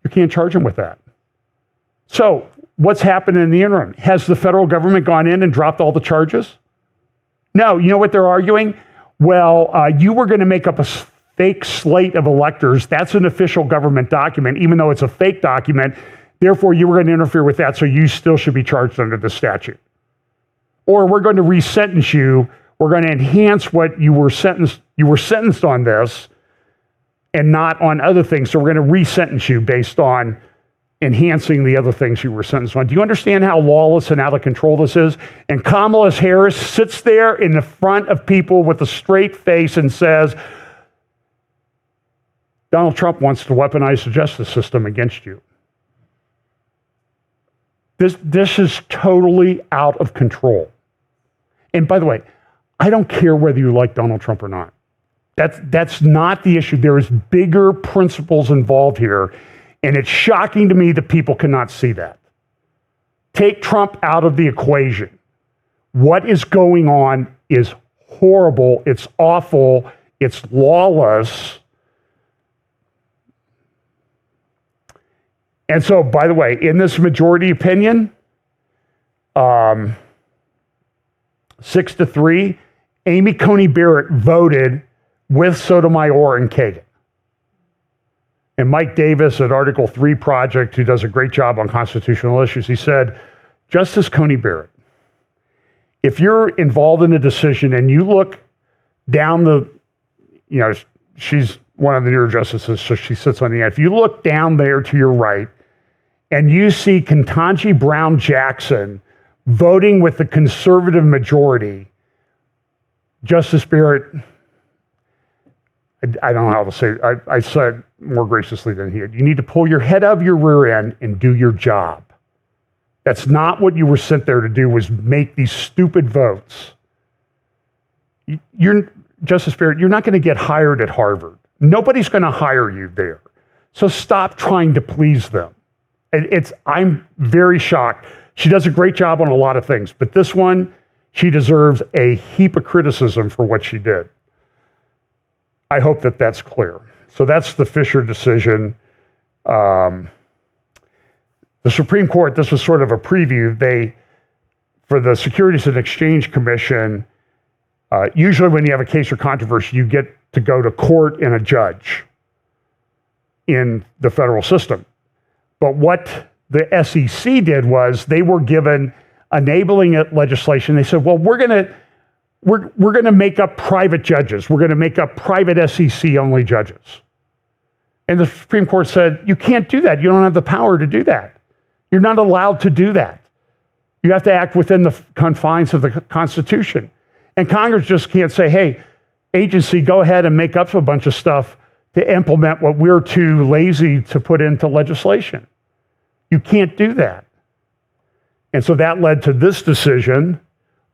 [SPEAKER 1] you can't charge them with that. So what's happened in the interim? Has the federal government gone in and dropped all the charges? No. You know what they're arguing? Well, you were going to make up a fake slate of electors. That's an official government document, even though it's a fake document. Therefore, you were going to interfere with that, so you still should be charged under the statute. Or we're going to resentence you. We're going to enhance what you were sentenced. You were sentenced on this and not on other things. So we're going to resentence you based on enhancing the other things you were sentenced on. Do you understand how lawless and out of control this is? And Kamala Harris sits there in the front of people with a straight face and says, Donald Trump wants to weaponize the justice system against you. This is totally out of control. And by the way, I don't care whether you like Donald Trump or not. That's not the issue. There is bigger principles involved here, and it's shocking to me that people cannot see that. Take Trump out of the equation. What is going on is horrible. It's awful. It's lawless. And so, by the way, in this majority opinion, 6-3, Amy Coney Barrett voted with Sotomayor and Kagan. And Mike Davis at Article 3 Project, who does a great job on constitutional issues, he said, Justice Coney Barrett, if you're involved in a decision and you look down she's one of the newer justices, so she sits on the end. If you look down there to your right and you see Ketanji Brown Jackson voting with the conservative majority, Justice Barrett, I don't know how to say it. I said more graciously than he did. You need to pull your head out of your rear end and do your job. That's not what you were sent there to do, was make these stupid votes. Justice Barrett, you're not going to get hired at Harvard. Nobody's going to hire you there. So stop trying to please them. I'm very shocked. She does a great job on a lot of things, but this one, she deserves a heap of criticism for what she did. I hope that that's clear. So that's the Fisher decision. The Supreme Court, this was sort of a preview. For the Securities and Exchange Commission, usually when you have a case or controversy, you get to go to court and a judge in the federal system. But what the SEC did was they were given enabling legislation. They said, well, we're going to make up private judges. We're going to make up private SEC-only judges. And the Supreme Court said, you can't do that. You don't have the power to do that. You're not allowed to do that. You have to act within the confines of the Constitution. And Congress just can't say, hey, agency, go ahead and make up a bunch of stuff to implement what we're too lazy to put into legislation. You can't do that. And so that led to this decision,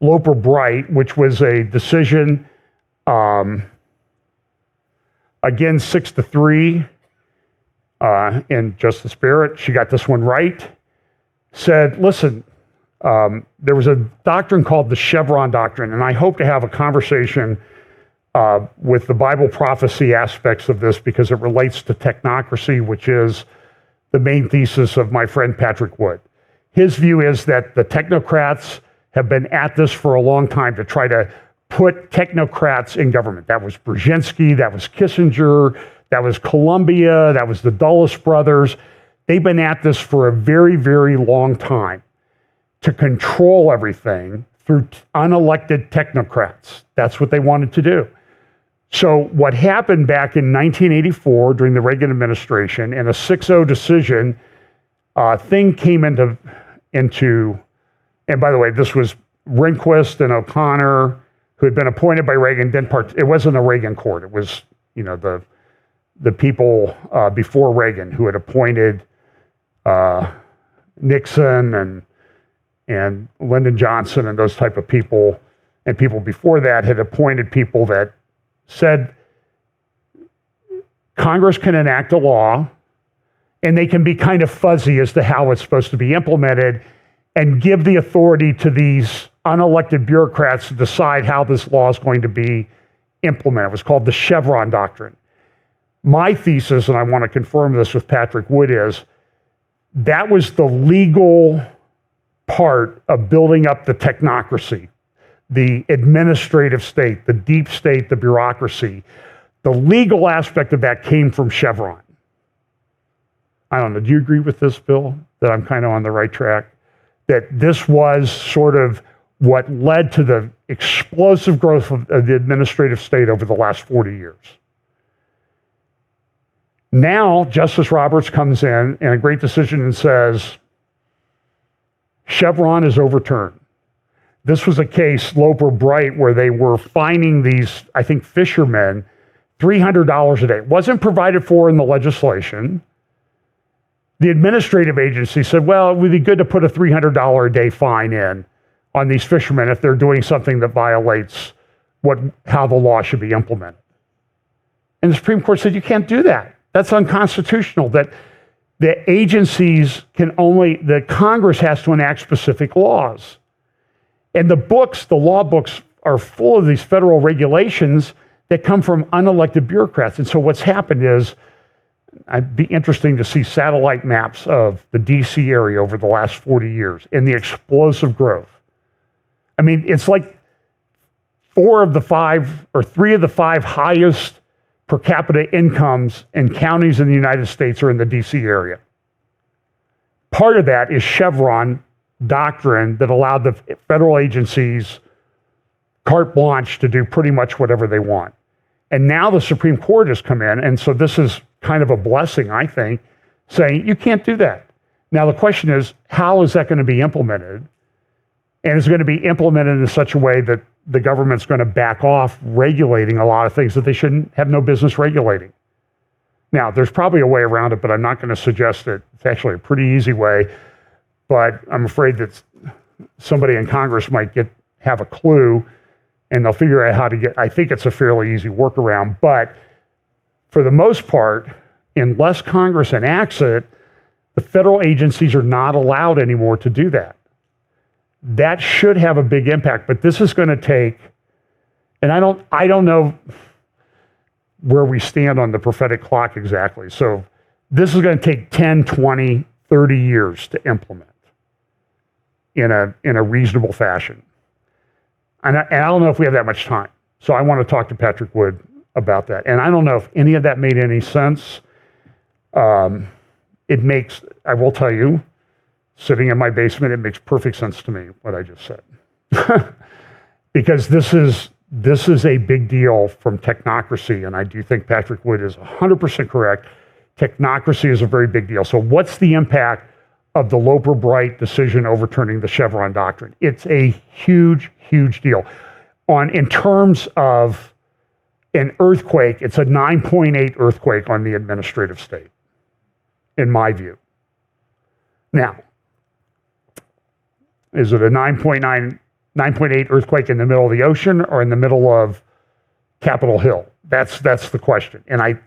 [SPEAKER 1] Loper Bright, which was a decision, again, 6-3, and Justice Barrett, she got this one right, said, listen, there was a doctrine called the Chevron Doctrine, and I hope to have a conversation with the Bible prophecy aspects of this because it relates to technocracy, which is the main thesis of my friend Patrick Wood. His view is that the technocrats have been at this for a long time to try to put technocrats in government. That was Brzezinski, that was Kissinger, that was Columbia, that was the Dulles brothers. They've been at this for a very, very long time to control everything through unelected technocrats. That's what they wanted to do. So what happened back in 1984 during the Reagan administration, in a 6-0 decision, thing came into, and by the way, this was Rehnquist and O'Connor, who had been appointed by Reagan. It wasn't a Reagan court. It was, the people before Reagan who had appointed Nixon and Lyndon Johnson and those type of people, and people before that had appointed people that said Congress can enact a law and they can be kind of fuzzy as to how it's supposed to be implemented and give the authority to these unelected bureaucrats to decide how this law is going to be implemented. It was called the Chevron Doctrine. My thesis, and I want to confirm this with Patrick Wood, is that was the legal part of building up the technocracy, the administrative state, the deep state, the bureaucracy. The legal aspect of that came from Chevron. I don't know, do you agree with this, Bill, that I'm kind of on the right track? That this was sort of what led to the explosive growth of the administrative state over the last 40 years. Now, Justice Roberts comes in a great decision and says, Chevron is overturned. This was a case, Loper Bright, where they were fining these, I think, fishermen $300 a day. It wasn't provided for in the legislation. The administrative agency said, well, it would be good to put a $300 a day fine in on these fishermen if they're doing something that violates how the law should be implemented. And the Supreme Court said, you can't do that. That's unconstitutional. That the agencies the Congress has to enact specific laws. And the law books are full of these federal regulations that come from unelected bureaucrats. And so what's happened is, it'd be interesting to see satellite maps of the DC area over the last 40 years and the explosive growth. I mean, it's like 3 of the 5 highest per capita incomes in counties in the United States are in the DC area. Part of that is Chevron doctrine that allowed the federal agencies carte blanche to do pretty much whatever they want. And now the Supreme Court has come in, and so this is kind of a blessing, I think, saying you can't do that. Now the question is, how is that going to be implemented? And it's going to be implemented in such a way that the government's going to back off regulating a lot of things that they shouldn't have no business regulating. Now, there's probably a way around it, but I'm not going to suggest it. It's actually a pretty easy way, but I'm afraid that somebody in Congress might have a clue, and they'll figure out how to I think it's a fairly easy workaround, but for the most part, unless Congress enacts it, the federal agencies are not allowed anymore to do that. That should have a big impact, but this is going to take, and I don't know where we stand on the prophetic clock exactly. So this is going to take 10, 20, 30 years to implement in a reasonable fashion. And I don't know if we have that much time. So I want to talk to Patrick Wood about that. And I don't know if any of that made any sense. It makes, I will tell you, sitting in my basement, it makes perfect sense to me what I just said. Because this is a big deal from technocracy, and I do think Patrick Wood is 100% correct. Technocracy is a very big deal. So what's the impact of the Loper-Bright decision overturning the Chevron doctrine? It's a huge, huge deal. In terms of an earthquake, it's a 9.8 earthquake on the administrative state, in my view. Now, is it a 9.8 earthquake in the middle of the ocean or in the middle of Capitol Hill? That's the question. And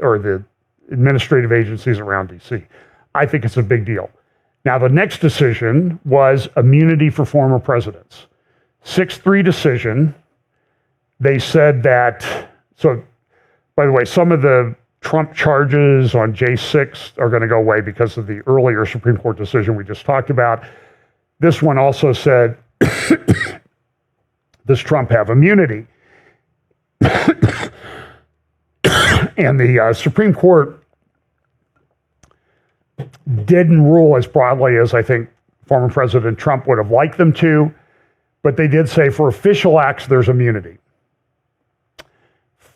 [SPEAKER 1] or the administrative agencies around DC. I think it's a big deal. Now, the next decision was immunity for former presidents. 6-3 decision. They said that, so by the way, some of the Trump charges on J6 are going to go away because of the earlier Supreme Court decision we just talked about. This one also said, does Trump have immunity? And the Supreme Court didn't rule as broadly as I think former President Trump would have liked them to, but they did say for official acts, there's immunity.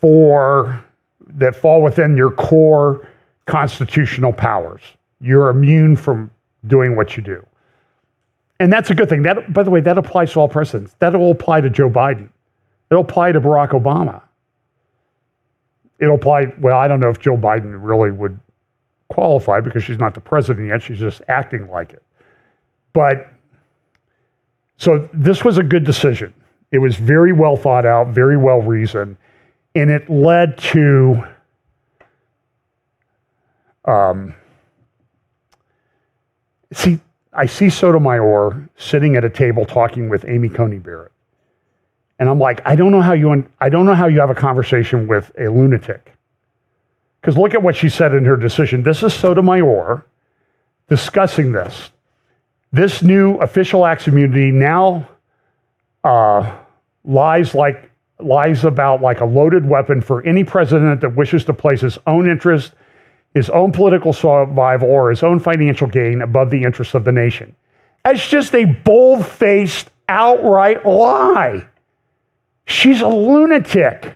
[SPEAKER 1] That fall within your core constitutional powers. You're immune from doing what you do. And that's a good thing. That, by the way, that applies to all presidents. That'll apply to Joe Biden. It'll apply to Barack Obama. It'll apply, well, I don't know if Joe Biden really would qualify because she's not the president yet. She's just acting like it. But, so this was a good decision. It was very well thought out, very well reasoned, and it led to I see Sotomayor sitting at a table talking with Amy Coney Barrett. And I'm like, I don't know how you have a conversation with a lunatic. Because look at what she said in her decision. This is Sotomayor discussing this. This new official acts immunity now lies about like a loaded weapon for any president that wishes to place his own interest, his own political survival, or his own financial gain above the interests of the nation. That's just a bold-faced, outright lie. She's a lunatic.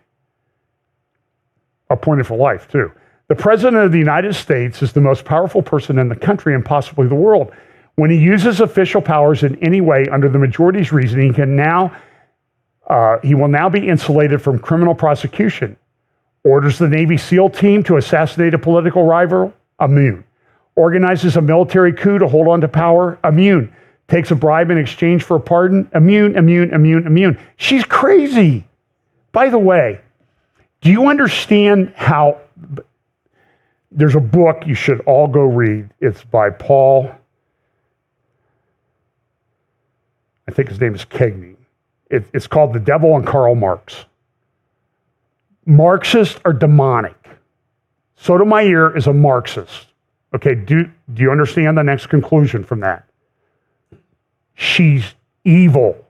[SPEAKER 1] Appointed for life, too. The President of the United States is the most powerful person in the country and possibly the world. When he uses official powers in any way under the majority's reasoning, he will now be insulated from criminal prosecution. Orders the Navy SEAL team to assassinate a political rival, immune. Organizes a military coup to hold on to power, immune. Takes a bribe in exchange for a pardon, immune, immune, immune, immune. She's crazy. By the way, do you understand how, there's a book you should all go read. It's by Paul, I think his name is Kegney. It's called The Devil and Karl Marx. Marxists are demonic. Sotomayor is a Marxist. Okay, do you understand the next conclusion from that? She's evil.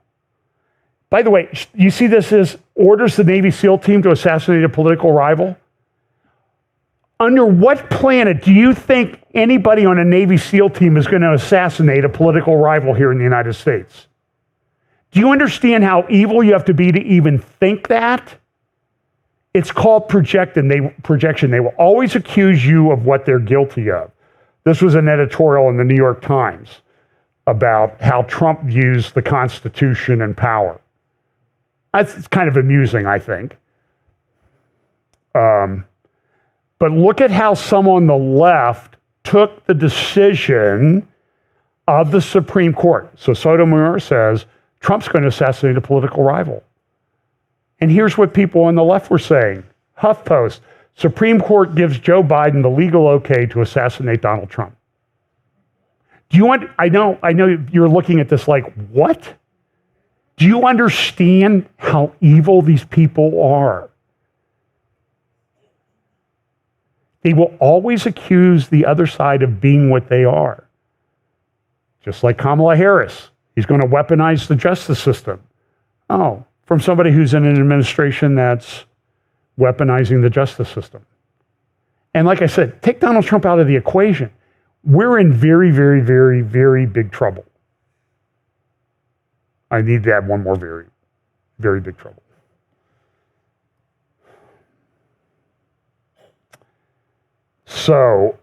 [SPEAKER 1] By the way, you see this as orders the Navy SEAL team to assassinate a political rival? Under what planet do you think anybody on a Navy SEAL team is going to assassinate a political rival here in the United States? Do you understand how evil you have to be to even think that? It's called projection. They will always accuse you of what they're guilty of. This was an editorial in the New York Times about how Trump views the Constitution and power. It's kind of amusing, I think. But look at how some on the left took the decision of the Supreme Court. So Sotomayor says, Trump's going to assassinate a political rival. And here's what people on the left were saying. HuffPost, Supreme Court gives Joe Biden the legal okay to assassinate Donald Trump. Do you want, I know you're looking at this like, what? Do you understand how evil these people are? They will always accuse the other side of being what they are. Just like Kamala Harris. He's going to weaponize the justice system. Oh, from somebody who's in an administration that's weaponizing the justice system. And like I said, take Donald Trump out of the equation. We're in very, very, very, very big trouble. I need to add one more very, very big trouble. So,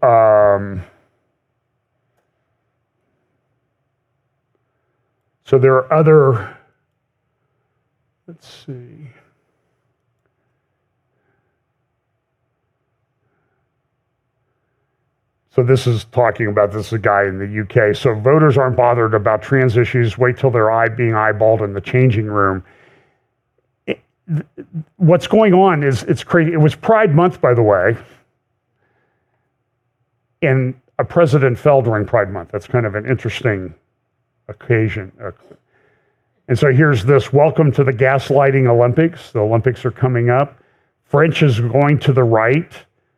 [SPEAKER 1] so there are other, let's see. So this is talking about, this is a guy in the UK. So voters aren't bothered about trans issues. Wait till they're being eyeballed in the changing room. What's going on is, it's crazy. It was Pride Month, by the way. And a president fell during Pride Month. That's kind of an interesting occasion. And so here's this, welcome to the gaslighting Olympics. The Olympics are coming up. French is going to the right.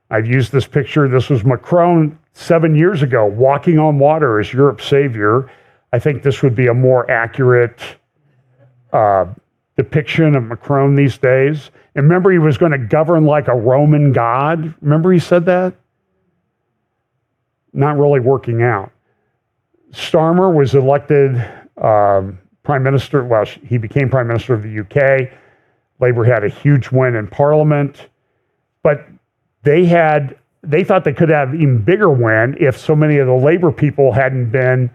[SPEAKER 1] I've used this picture. This was Macron 7 years ago, walking on water as Europe's savior. I think this would be a more accurate depiction of Macron these days. And remember, he was going to govern like a Roman god. Remember he said that? Not really working out. Starmer was elected prime minister. Well, he became prime minister of the UK. Labour had a huge win in Parliament, but they thought they could have an even bigger win if so many of the Labour people hadn't been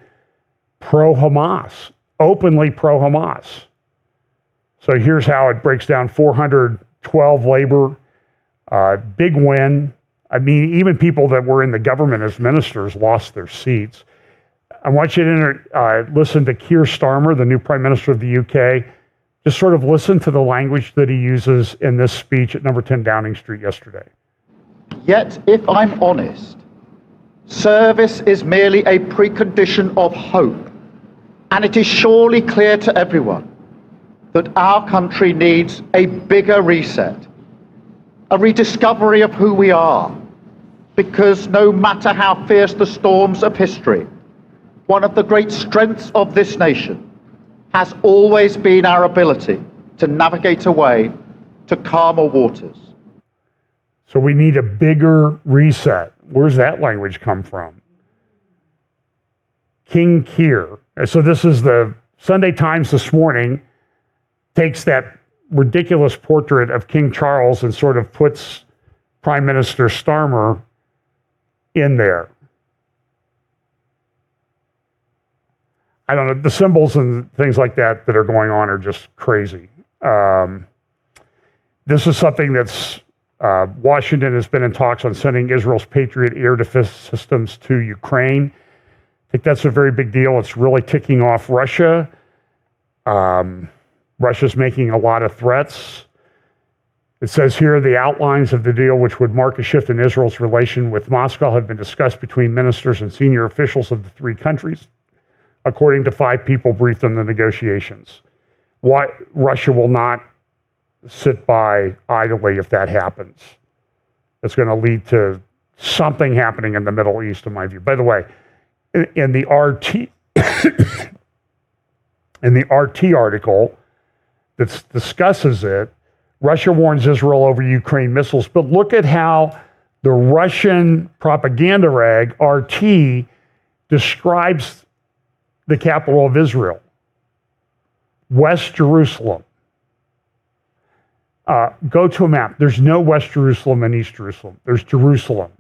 [SPEAKER 1] pro-Hamas, openly pro-Hamas. So here's how it breaks down: 412 Labour, big win. I mean, even people that were in the government as ministers lost their seats. I want you to listen to Keir Starmer, the new Prime Minister of the UK. Just sort of listen to the language that he uses in this speech at number 10 Downing Street yesterday.
[SPEAKER 5] Yet, if I'm honest, service is merely a precondition of hope. And it is surely clear to everyone that our country needs a bigger reset, a rediscovery of who we are. Because no matter how fierce the storms of history, one of the great strengths of this nation has always been our ability to navigate a way to calmer waters.
[SPEAKER 1] So we need a bigger reset. Where's that language come from? King Keir. So this is the Sunday Times this morning, takes that ridiculous portrait of King Charles and sort of puts Prime Minister Starmer in there. I don't know, the symbols and things like that that are going on are just crazy. This is something that's, Washington has been in talks on sending Israel's Patriot air defense systems to Ukraine. I think that's a very big deal. It's really ticking off Russia. Russia's making a lot of threats. It says here, the outlines of the deal, which would mark a shift in Israel's relation with Moscow, have been discussed between ministers and senior officials of the three countries, according to 5 people briefed on the negotiations. Why Russia will not sit by idly if that happens. It's going to lead to something happening in the Middle East, in my view. By the way, in the RT in the RT article that discusses it, Russia warns Israel over Ukraine missiles. But look at how the Russian propaganda rag, RT, describes the capital of Israel, West Jerusalem. Go to a map. There's no West Jerusalem and East Jerusalem. There's Jerusalem.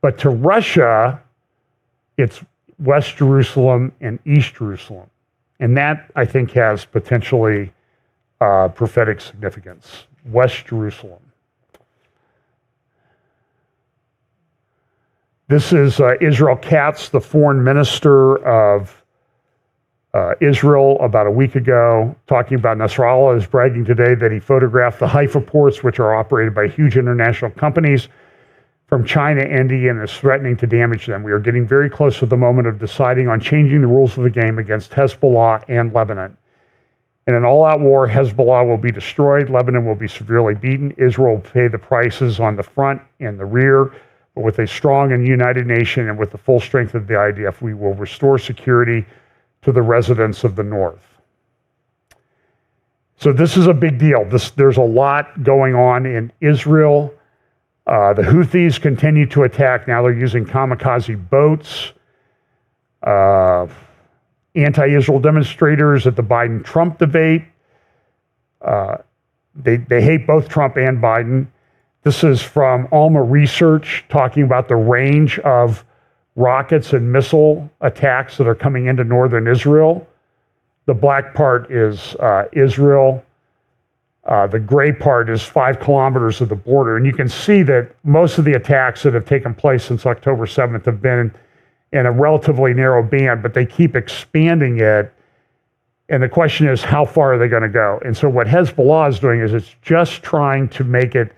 [SPEAKER 1] But to Russia, it's West Jerusalem and East Jerusalem. And that, I think, has potentially prophetic significance. West Jerusalem. This is Israel Katz, the foreign minister of Israel, about a week ago, talking about Nasrallah is bragging today that he photographed the Haifa ports, which are operated by huge international companies from China, India, and is threatening to damage them. We are getting very close to the moment of deciding on changing the rules of the game against Hezbollah and Lebanon. In an all-out war, Hezbollah will be destroyed, Lebanon will be severely beaten, Israel will pay the prices on the front and the rear, but with a strong and united nation and with the full strength of the IDF, we will restore security to the residents of the north. So this is a big deal. There's a lot going on in Israel. The Houthis continue to attack. Now they're using kamikaze boats. Anti-Israel demonstrators at the Biden-Trump debate. They hate both Trump and Biden. This is from Alma Research talking about the range of rockets and missile attacks that are coming into northern Israel. The black part is Israel. The gray part is 5 kilometers of the border. And you can see that most of the attacks that have taken place since October 7th have been in a relatively narrow band, but they keep expanding it. And the question is, how far are they going to go? And so what Hezbollah is doing is it's just trying to make it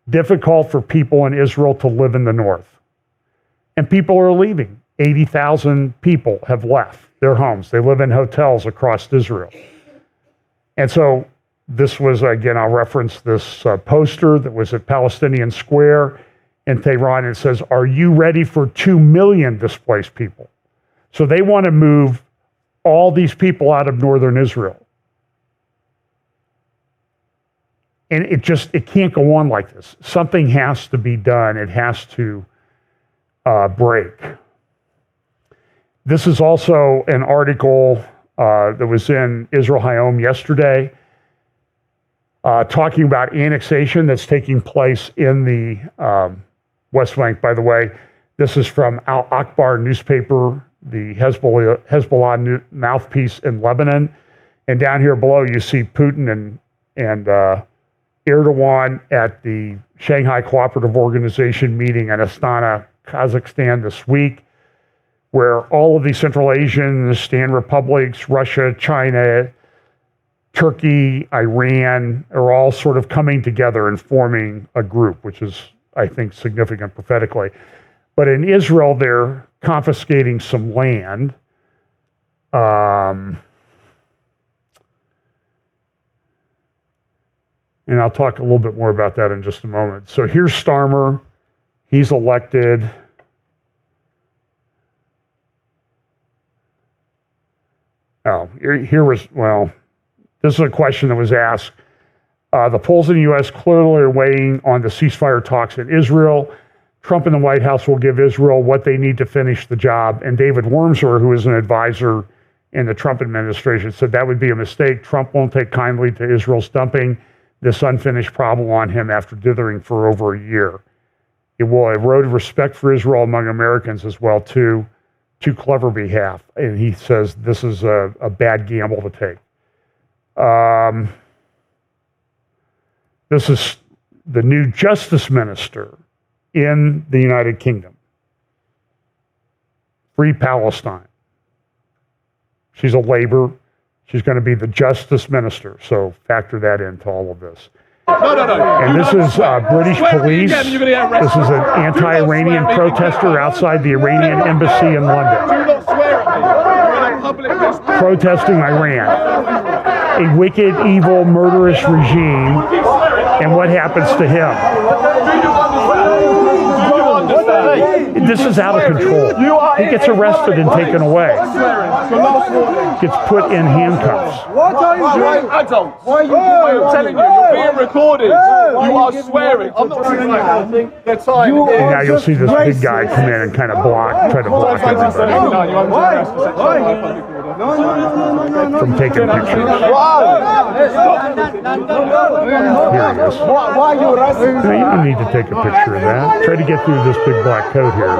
[SPEAKER 1] difficult for people in Israel to live in the north. And people are leaving. 80,000 people have left their homes. They live in hotels across Israel. And so this was, again, I'll reference this poster that was at Palestinian Square in Tehran. It says, "Are you ready for 2 million displaced people?" So they want to move all these people out of northern Israel. And it can't go on like this. Something has to be done. It has to break. This is also an article that was in Israel Hayom yesterday, talking about annexation that's taking place in the West Bank. By the way, this is from Al Akbar newspaper, the Hezbollah mouthpiece in Lebanon. And down here below, you see Putin and Erdogan at the Shanghai Cooperative Organization meeting in Astana, Kazakhstan this week, where all of these Central Asian stand republics, Russia, China, Turkey, Iran, are all sort of coming together and forming a group, which is, I think, significant prophetically. But in Israel, they're confiscating some land. And I'll talk a little bit more about that in just a moment. So here's Starmer. He's elected. This is a question that was asked. The polls in the U.S. clearly are weighing on the ceasefire talks in Israel. Trump and the White House will give Israel what they need to finish the job. And David Wormser, who is an advisor in the Trump administration, said that would be a mistake. Trump won't take kindly to Israel's dumping this unfinished problem on him after dithering for over a year. It will erode respect for Israel among Americans as well, too clever behalf. And he says this is a bad gamble to take. This is the new justice minister in the United Kingdom. Free Palestine. She's a Labor. She's going to be the justice minister. So factor that into all of this. And this is British police. This is an anti-Iranian protester outside the Iranian embassy in London. Protesting Iran. A wicked, evil, murderous regime. And what happens to him? This is out of control. He gets arrested and taken away. Gets put in handcuffs.
[SPEAKER 6] What are you doing? Adults. Why are you telling you, you're being recorded. You are swearing. I'm not swearing anything.
[SPEAKER 1] And now you'll see this big guy come in and kind of try to block everybody. from taking pictures. Here he is.
[SPEAKER 6] Why are you arresting?
[SPEAKER 1] No, you don't need to take a picture of that. Try to get through this big black coat here.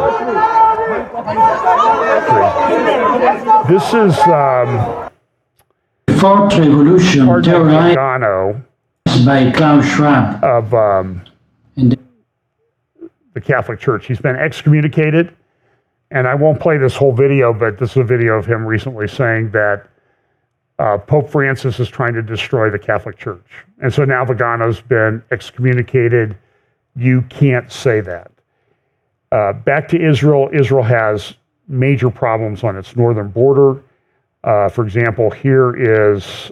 [SPEAKER 1] Great. This is
[SPEAKER 7] Fourth revolution
[SPEAKER 1] Cardinal
[SPEAKER 7] terrorized
[SPEAKER 1] Pagano
[SPEAKER 7] by Klaus Schwab.
[SPEAKER 1] of
[SPEAKER 7] And
[SPEAKER 1] the Catholic Church. He's been excommunicated, and I won't play this whole video, but this is a video of him recently saying that Pope Francis is trying to destroy the Catholic Church. And so now Pagano's been excommunicated. You can't say that. Back to Israel. Israel has major problems on its northern border. For example, here is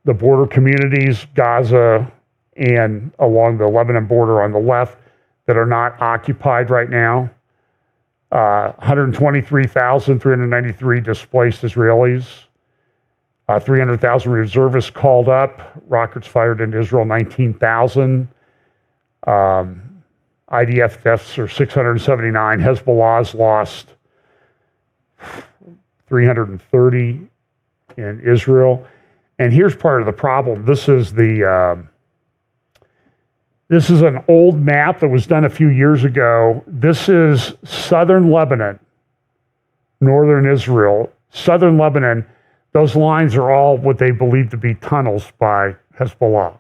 [SPEAKER 1] the border communities, Gaza, and along the Lebanon border on the left that are not occupied right now. 123,393 displaced Israelis. 300,000 reservists called up. Rockets fired into Israel, 19,000. IDF deaths are 679. Hezbollah's lost 330 in Israel. And here's part of the problem. This is an old map that was done a few years ago. This is southern Lebanon, northern Israel. Southern Lebanon, those lines are all what they believe to be tunnels by Hezbollah.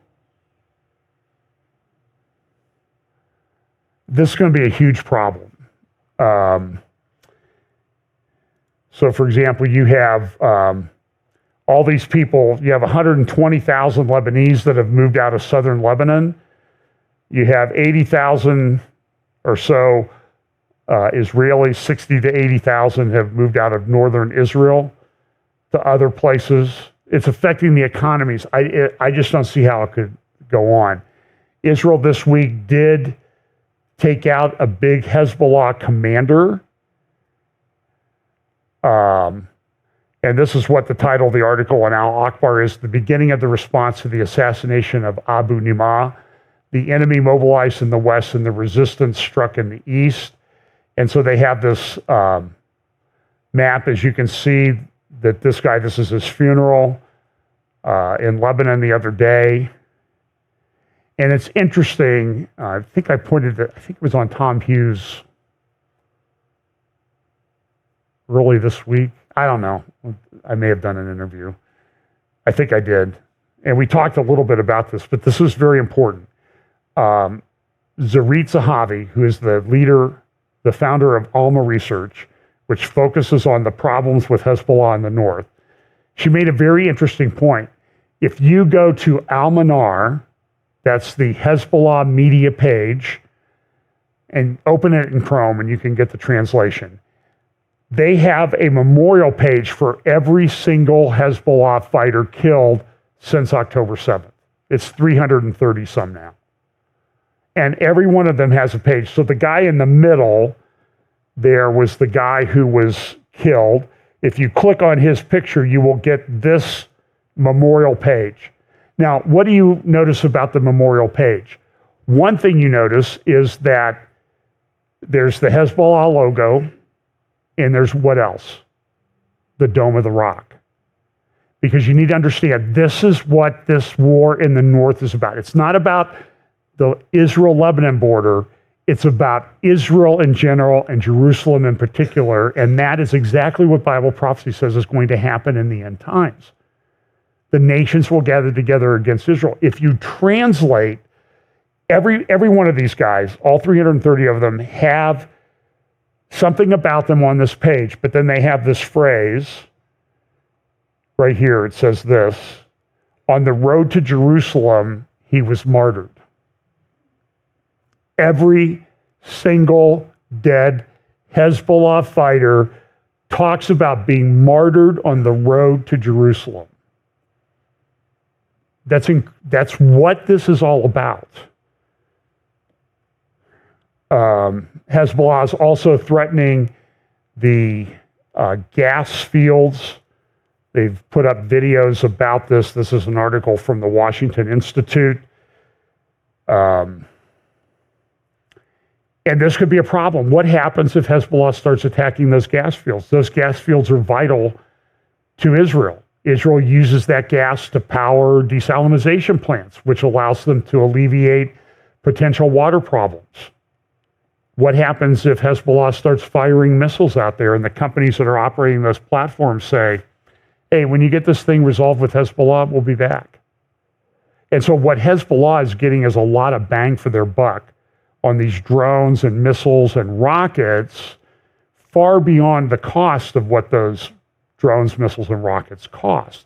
[SPEAKER 1] This is going to be a huge problem. So, for example, you have all these people, you have 120,000 Lebanese that have moved out of southern Lebanon. You have 80,000 or so Israelis, 60 to 80,000 have moved out of northern Israel to other places. It's affecting the economies. I just don't see how it could go on. Israel this week did take out a big Hezbollah commander. And this is what the title of the article on Al Akbar is: the beginning of the response to the assassination of Abu Nimah. The enemy mobilized in the west and the resistance struck in the east. And so they have this map, as you can see, that this guy, this is his funeral in Lebanon the other day. And it's interesting, I think it was on Tom Hughes early this week. I don't know. I may have done an interview. I think I did. And we talked a little bit about this, but this is very important. Zarit Zahavi, who is the leader, the founder of Alma Research, which focuses on the problems with Hezbollah in the north, she made a very interesting point. If you go to Al-Manar, that's the Hezbollah media page, and open it in Chrome and you can get the translation. They have a memorial page for every single Hezbollah fighter killed since October 7th. It's 330 some now. And every one of them has a page. So the guy in the middle there was the guy who was killed. If you click on his picture, you will get this memorial page. Now, what do you notice about the memorial page? One thing you notice is that there's the Hezbollah logo, and there's what else? The Dome of the Rock. Because you need to understand, this is what this war in the north is about. It's not about the Israel-Lebanon border. It's about Israel in general and Jerusalem in particular, and that is exactly what Bible prophecy says is going to happen in the end times. The nations will gather together against Israel. If you translate, every one of these guys, all 330 of them, have something about them on this page, but then they have this phrase right here. It says this: on the road to Jerusalem, he was martyred. Every single dead Hezbollah fighter talks about being martyred on the road to Jerusalem. That's what this is all about. Hezbollah is also threatening the gas fields. They've put up videos about this. This is an article from the Washington Institute. And this could be a problem. What happens if Hezbollah starts attacking those gas fields? Those gas fields are vital to Israel. Israel uses that gas to power desalination plants, which allows them to alleviate potential water problems. What happens if Hezbollah starts firing missiles out there and the companies that are operating those platforms say, hey, when you get this thing resolved with Hezbollah, we'll be back. And so what Hezbollah is getting is a lot of bang for their buck on these drones and missiles and rockets, far beyond the cost of what those drones, missiles, and rockets cost.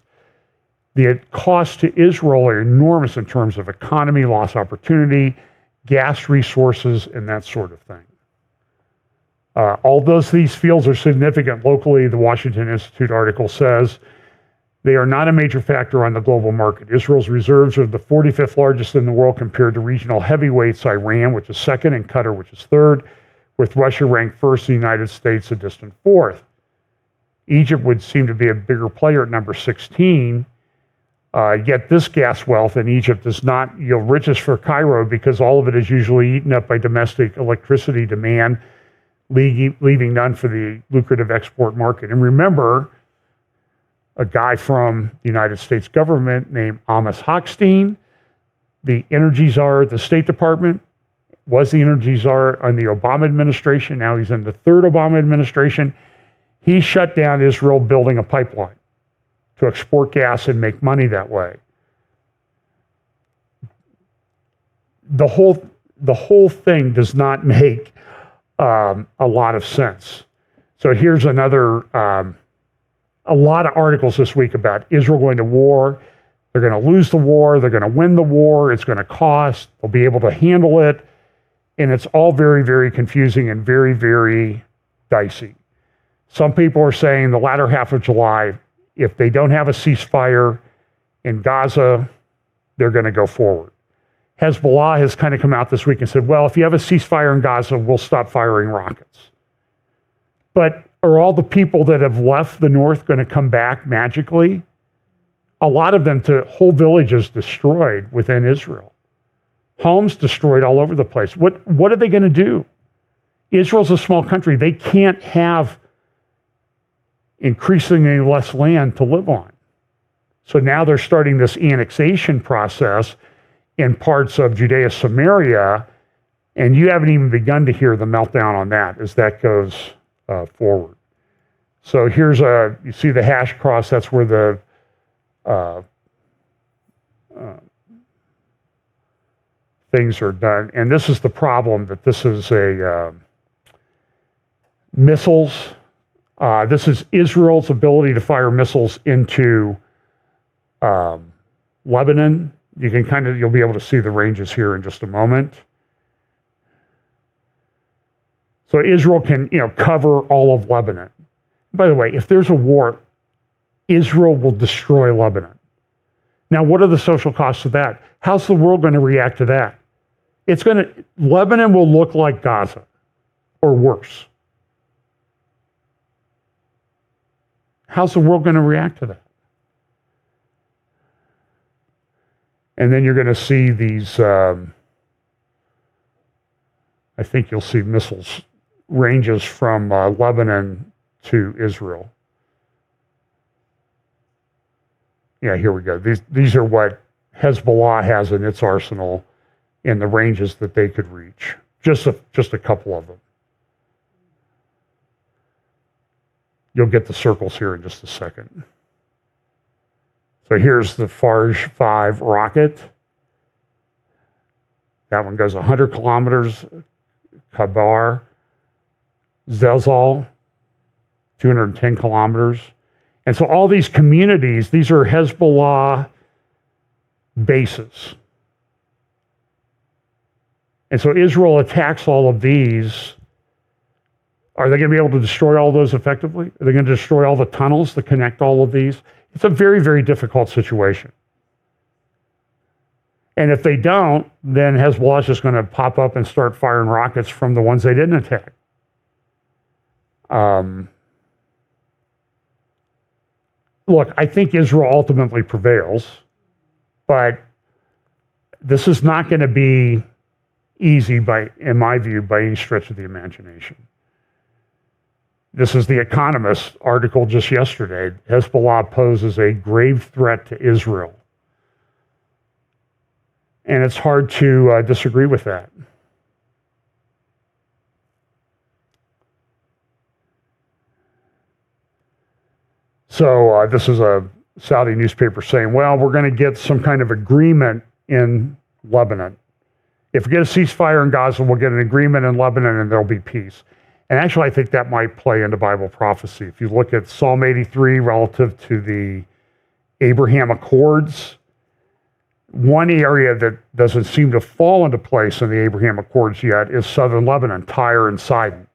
[SPEAKER 1] The costs to Israel are enormous in terms of economy, loss opportunity, gas resources, and that sort of thing. Although these fields are significant locally, the Washington Institute article says, they are not a major factor on the global market. Israel's reserves are the 45th largest in the world compared to regional heavyweights Iran, which is second, and Qatar, which is third, with Russia ranked first, the United States a distant fourth. Egypt would seem to be a bigger player at number 16, yet this gas wealth in Egypt does not yield riches for Cairo because all of it is usually eaten up by domestic electricity demand, leaving none for the lucrative export market. And remember, a guy from the United States government named Amos Hochstein, the energy czar at the State Department, was the energy czar on the Obama administration. Now he's in the third Obama administration. He shut down Israel building a pipeline to export gas and make money that way. The whole thing does not make a lot of sense. So here's another, a lot of articles this week about Israel going to war. They're going to lose the war. They're going to win the war. It's going to cost. They'll be able to handle it. And it's all very, very confusing and very, very dicey. Some people are saying the latter half of July, if they don't have a ceasefire in Gaza, they're going to go forward. Hezbollah has kind of come out this week and said, well, if you have a ceasefire in Gaza, we'll stop firing rockets. But are all the people that have left the north going to come back magically? A lot of them, whole villages destroyed within Israel. Homes destroyed all over the place. What are they going to do? Israel's a small country. They can't have increasingly less land to live on. So now they're starting this annexation process in parts of Judea, Samaria, and you haven't even begun to hear the meltdown on that as that goes forward. So here's you see the hash cross, that's where the things are done. And this is the problem, that this is missiles. This is Israel's ability to fire missiles into Lebanon. You can you'll be able to see the ranges here in just a moment. So Israel can, cover all of Lebanon. By the way, if there's a war, Israel will destroy Lebanon. Now, what are the social costs of that? How's the world going to react to that? Lebanon will look like Gaza, or worse. How's the world going to react to that? And then you're going to see these, I think you'll see missiles ranges from Lebanon to Israel. Yeah, here we go. These are what Hezbollah has in its arsenal in the ranges that they could reach. Just a couple of them. You'll get the circles here in just a second. So here's the Farj 5 rocket. That one goes 100 kilometers. Kabar, Zezal, 210 kilometers. And so all these communities, these are Hezbollah bases. And so Israel attacks all of these. Are they going to be able to destroy all those effectively? Are they going to destroy all the tunnels that connect all of these? It's a very, very difficult situation. And if they don't, then Hezbollah is just going to pop up and start firing rockets from the ones they didn't attack. Look, I think Israel ultimately prevails, but this is not going to be easy in my view, by any stretch of the imagination. This is the Economist article just yesterday. Hezbollah poses a grave threat to Israel. And it's hard to disagree with that. So this is a Saudi newspaper saying, well, we're going to get some kind of agreement in Lebanon. If we get a ceasefire in Gaza, we'll get an agreement in Lebanon and there'll be peace. And actually, I think that might play into Bible prophecy. If you look at Psalm 83 relative to the Abraham Accords, one area that doesn't seem to fall into place in the Abraham Accords yet is southern Lebanon, Tyre and Sidon.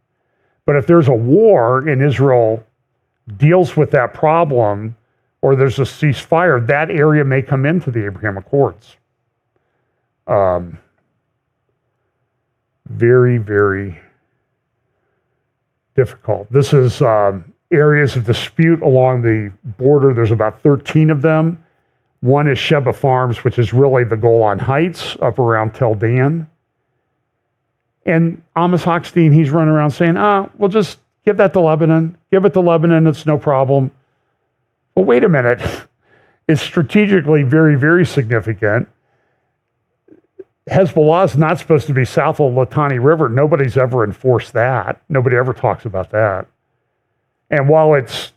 [SPEAKER 1] But if there's a war and Israel deals with that problem, or there's a ceasefire, that area may come into the Abraham Accords. Very, very difficult. This is areas of dispute along the border. There's about 13 of them. One is Sheba Farms, which is really the Golan Heights up around Tel Dan. And Amos Hochstein, he's running around saying, we'll just give that to Lebanon. Give it to Lebanon, it's no problem. Well, wait a minute. It's strategically very, very significant. Hezbollah is not supposed to be south of the Litani River. Nobody's ever enforced that. Nobody ever talks about that. And while it's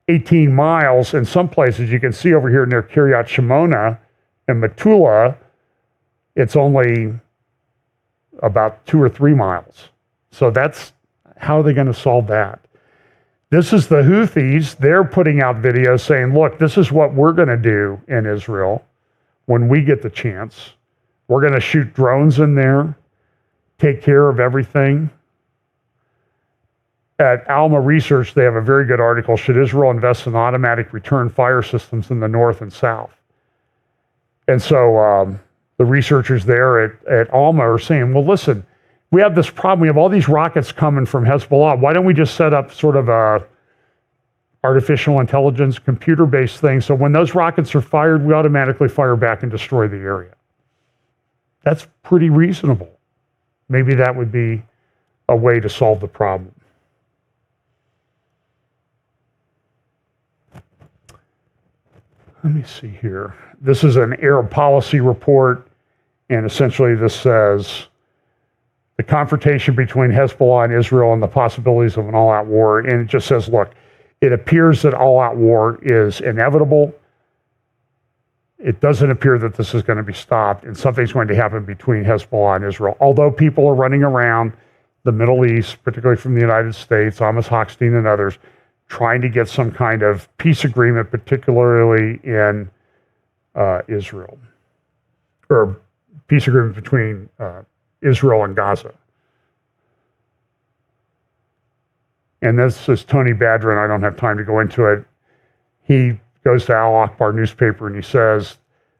[SPEAKER 1] 18 miles, in some places you can see over here near Kiryat Shimona and Metula, it's only about 2 or 3 miles. So how are they going to solve that? This is the Houthis. They're putting out videos saying, look, this is what we're going to do in Israel when we get the chance. We're going to shoot drones in there, take care of everything. At Alma Research, they have a very good article, Should Israel Invest in Automatic Return Fire Systems in the North and South? And so the researchers there at Alma are saying, well, listen, we have this problem. We have all these rockets coming from Hezbollah. Why don't we just set up sort of a artificial intelligence, computer-based thing, so when those rockets are fired, we automatically fire back and destroy the area? That's pretty reasonable. Maybe that would be a way to solve the problem. Let me see here. This is an Arab policy report, and essentially this says the confrontation between Hezbollah and Israel and the possibilities of an all-out war. And it just says, look, it appears that all-out war is inevitable. It doesn't appear that this is going to be stopped, and something's going to happen between Hezbollah and Israel. Although people are running around the Middle East, particularly from the United States, Amos Hochstein and others, trying to get some kind of peace agreement, particularly in Israel, or peace agreement between Israel and Gaza. And this is Tony Badrin. I don't have time to go into it. He goes to Al Akbar newspaper and he says,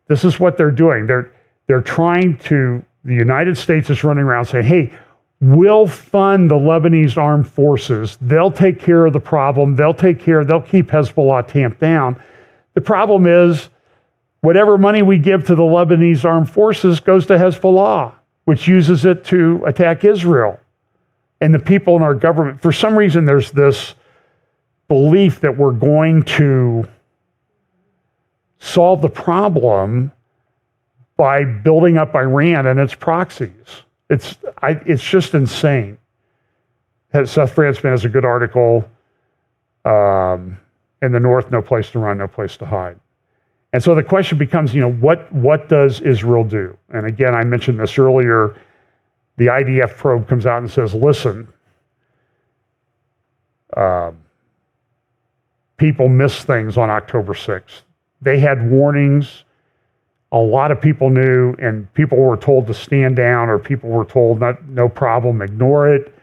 [SPEAKER 1] this is what they're doing. They're trying to, the United States is running around saying, hey, we'll fund the Lebanese armed forces. They'll take care of the problem. They'll keep Hezbollah tamped down. The problem is, whatever money we give to the Lebanese armed forces goes to Hezbollah, which uses it to attack Israel. And the people in our government, for some reason, there's this belief that we're going to solve the problem by building up Iran and its proxies. It's just insane. Seth Frantzman has a good article, in the North, no place to run, no place to hide. And so the question becomes, what does Israel do? And again, I mentioned this earlier, the IDF probe comes out and says, listen, people missed things on October 6th. They had warnings. A lot of people knew, and people were told to stand down, or people were told, no problem, ignore it.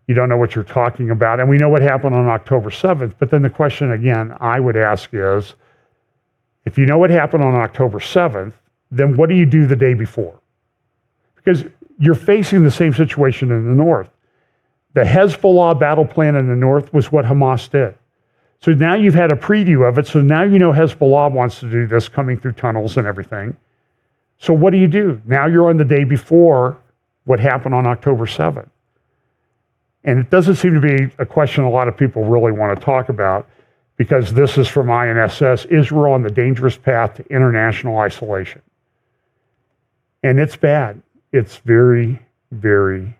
[SPEAKER 1] You don't know what you're talking about. And we know what happened on October 7th. But then the question again I would ask is, if you know what happened on October 7th, then what do you do the day before? Because you're facing the same situation in the North. The Hezbollah battle plan in the North was what Hamas did. So now you've had a preview of it. So now you know Hezbollah wants to do this, coming through tunnels and everything. So what do? Now you're on the day before what happened on October 7th. And it doesn't seem to be a question a lot of people really want to talk about, because this is from INSS, Israel on the dangerous path to international isolation. And it's bad. It's very, very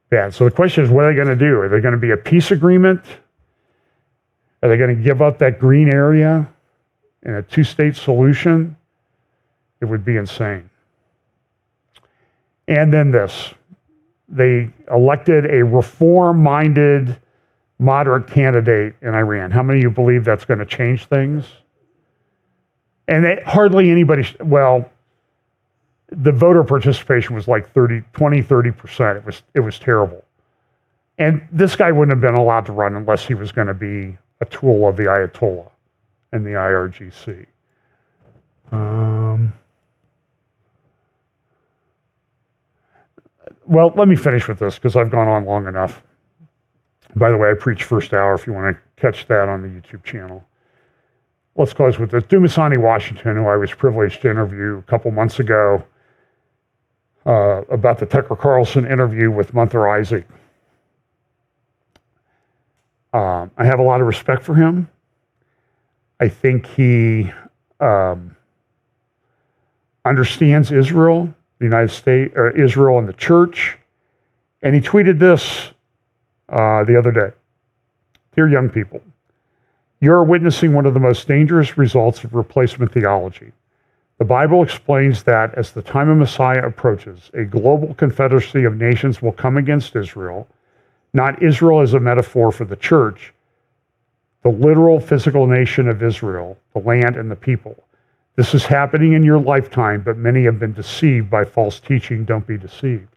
[SPEAKER 1] bad. So the question is, what are they going to do? Are they going to be a peace agreement? Are they going to give up that green area in a two-state solution? It would be insane. And then this. They elected a reform-minded, moderate candidate in Iran. How many of you believe that's going to change things? And hardly anybody, the voter participation was like 20-30%. It was terrible. And this guy wouldn't have been allowed to run unless he was going to be a tool of the Ayatollah and the IRGC. Well, let me finish with this because I've gone on long enough. By the way, I preach first hour if you want to catch that on the YouTube channel. Let's close with this. Dumasani Washington, who I was privileged to interview a couple months ago about the Tucker Carlson interview with Munther Isaac. I have a lot of respect for him. I think he understands Israel, the United States, or Israel and the church. And he tweeted this the other day. Dear young people, you're witnessing one of the most dangerous results of replacement theology. The Bible explains that as the time of Messiah approaches, a global confederacy of nations will come against Israel, not Israel as a metaphor for the church, the literal physical nation of Israel, the land and the people. This is happening in your lifetime, but many have been deceived by false teaching. Don't be deceived.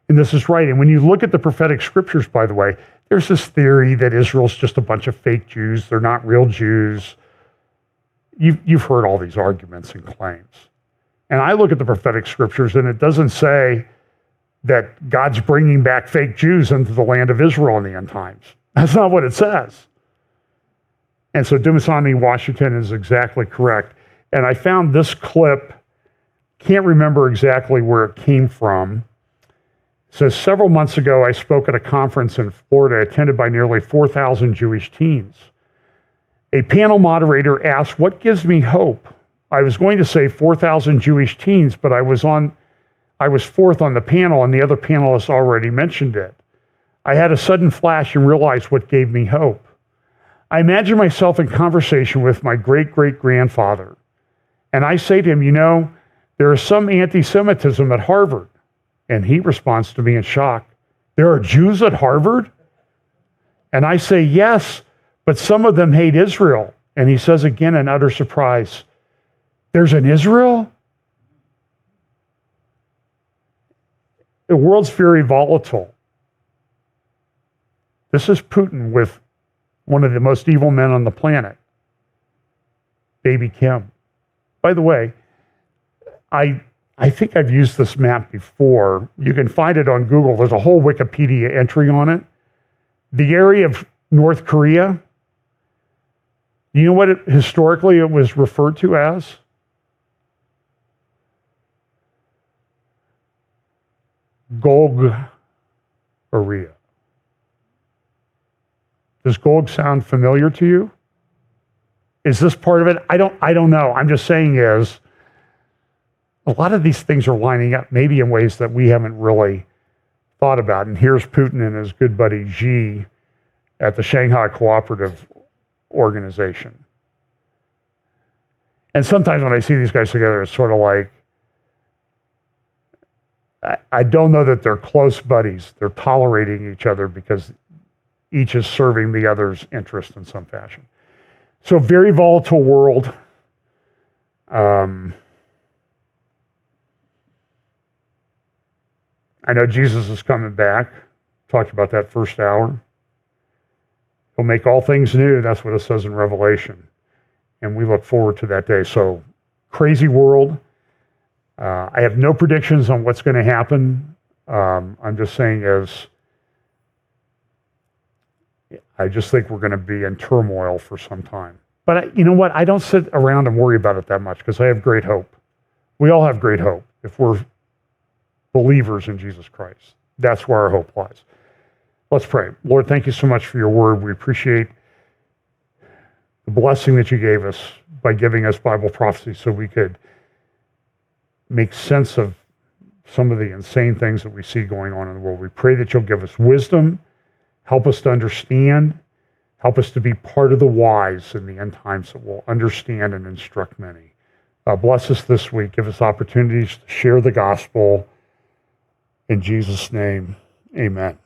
[SPEAKER 1] And this is right. And when you look at the prophetic scriptures, by the way, there's this theory that Israel's just a bunch of fake Jews. They're not real Jews. You've heard all these arguments and claims. And I look at the prophetic scriptures, and it doesn't say that God's bringing back fake Jews into the land of Israel in the end times. That's not what it says. And so Dumasani Washington is exactly correct. And I found this clip, can't remember exactly where it came from. It says, several months ago, I spoke at a conference in Florida attended by nearly 4,000 Jewish teens. A panel moderator asked, what gives me hope? I was going to say 4,000 Jewish teens, but I was fourth on the panel, and the other panelists already mentioned it. I had a sudden flash and realized what gave me hope. I imagine myself in conversation with my great-great-grandfather. And I say to him, there is some anti-Semitism at Harvard. And he responds to me in shock, there are Jews at Harvard? And I say, yes, but some of them hate Israel. And he says again in utter surprise, there's an Israel? The world's very volatile. This is Putin with one of the most evil men on the planet, Baby Kim. By the way, I think I've used this map before. You can find it on Google. There's a whole Wikipedia entry on it. The area of North Korea, you know what historically it was referred to as? Gog area. Does Gog sound familiar to you? Is this part of it? I don't know. I'm just saying is a lot of these things are lining up maybe in ways that we haven't really thought about. And here's Putin and his good buddy Xi at the Shanghai Cooperative Organization. And sometimes when I see these guys together, it's sort of like, I don't know that they're close buddies. They're tolerating each other because each is serving the other's interest in some fashion. So very volatile world. I know Jesus is coming back. Talked about that first hour. He'll make all things new. That's what it says in Revelation. And we look forward to that day. So crazy world. I have no predictions on what's going to happen. I'm just saying I just think we're going to be in turmoil for some time. But you know what? I don't sit around and worry about it that much because I have great hope. We all have great hope if we're believers in Jesus Christ. That's where our hope lies. Let's pray. Lord, thank you so much for your word. We appreciate the blessing that you gave us by giving us Bible prophecy so we could make sense of some of the insane things that we see going on in the world. We pray that you'll give us wisdom, help us to understand, help us to be part of the wise in the end times that will understand and instruct many. Bless us this week. Give us opportunities to share the gospel. In Jesus' name, amen.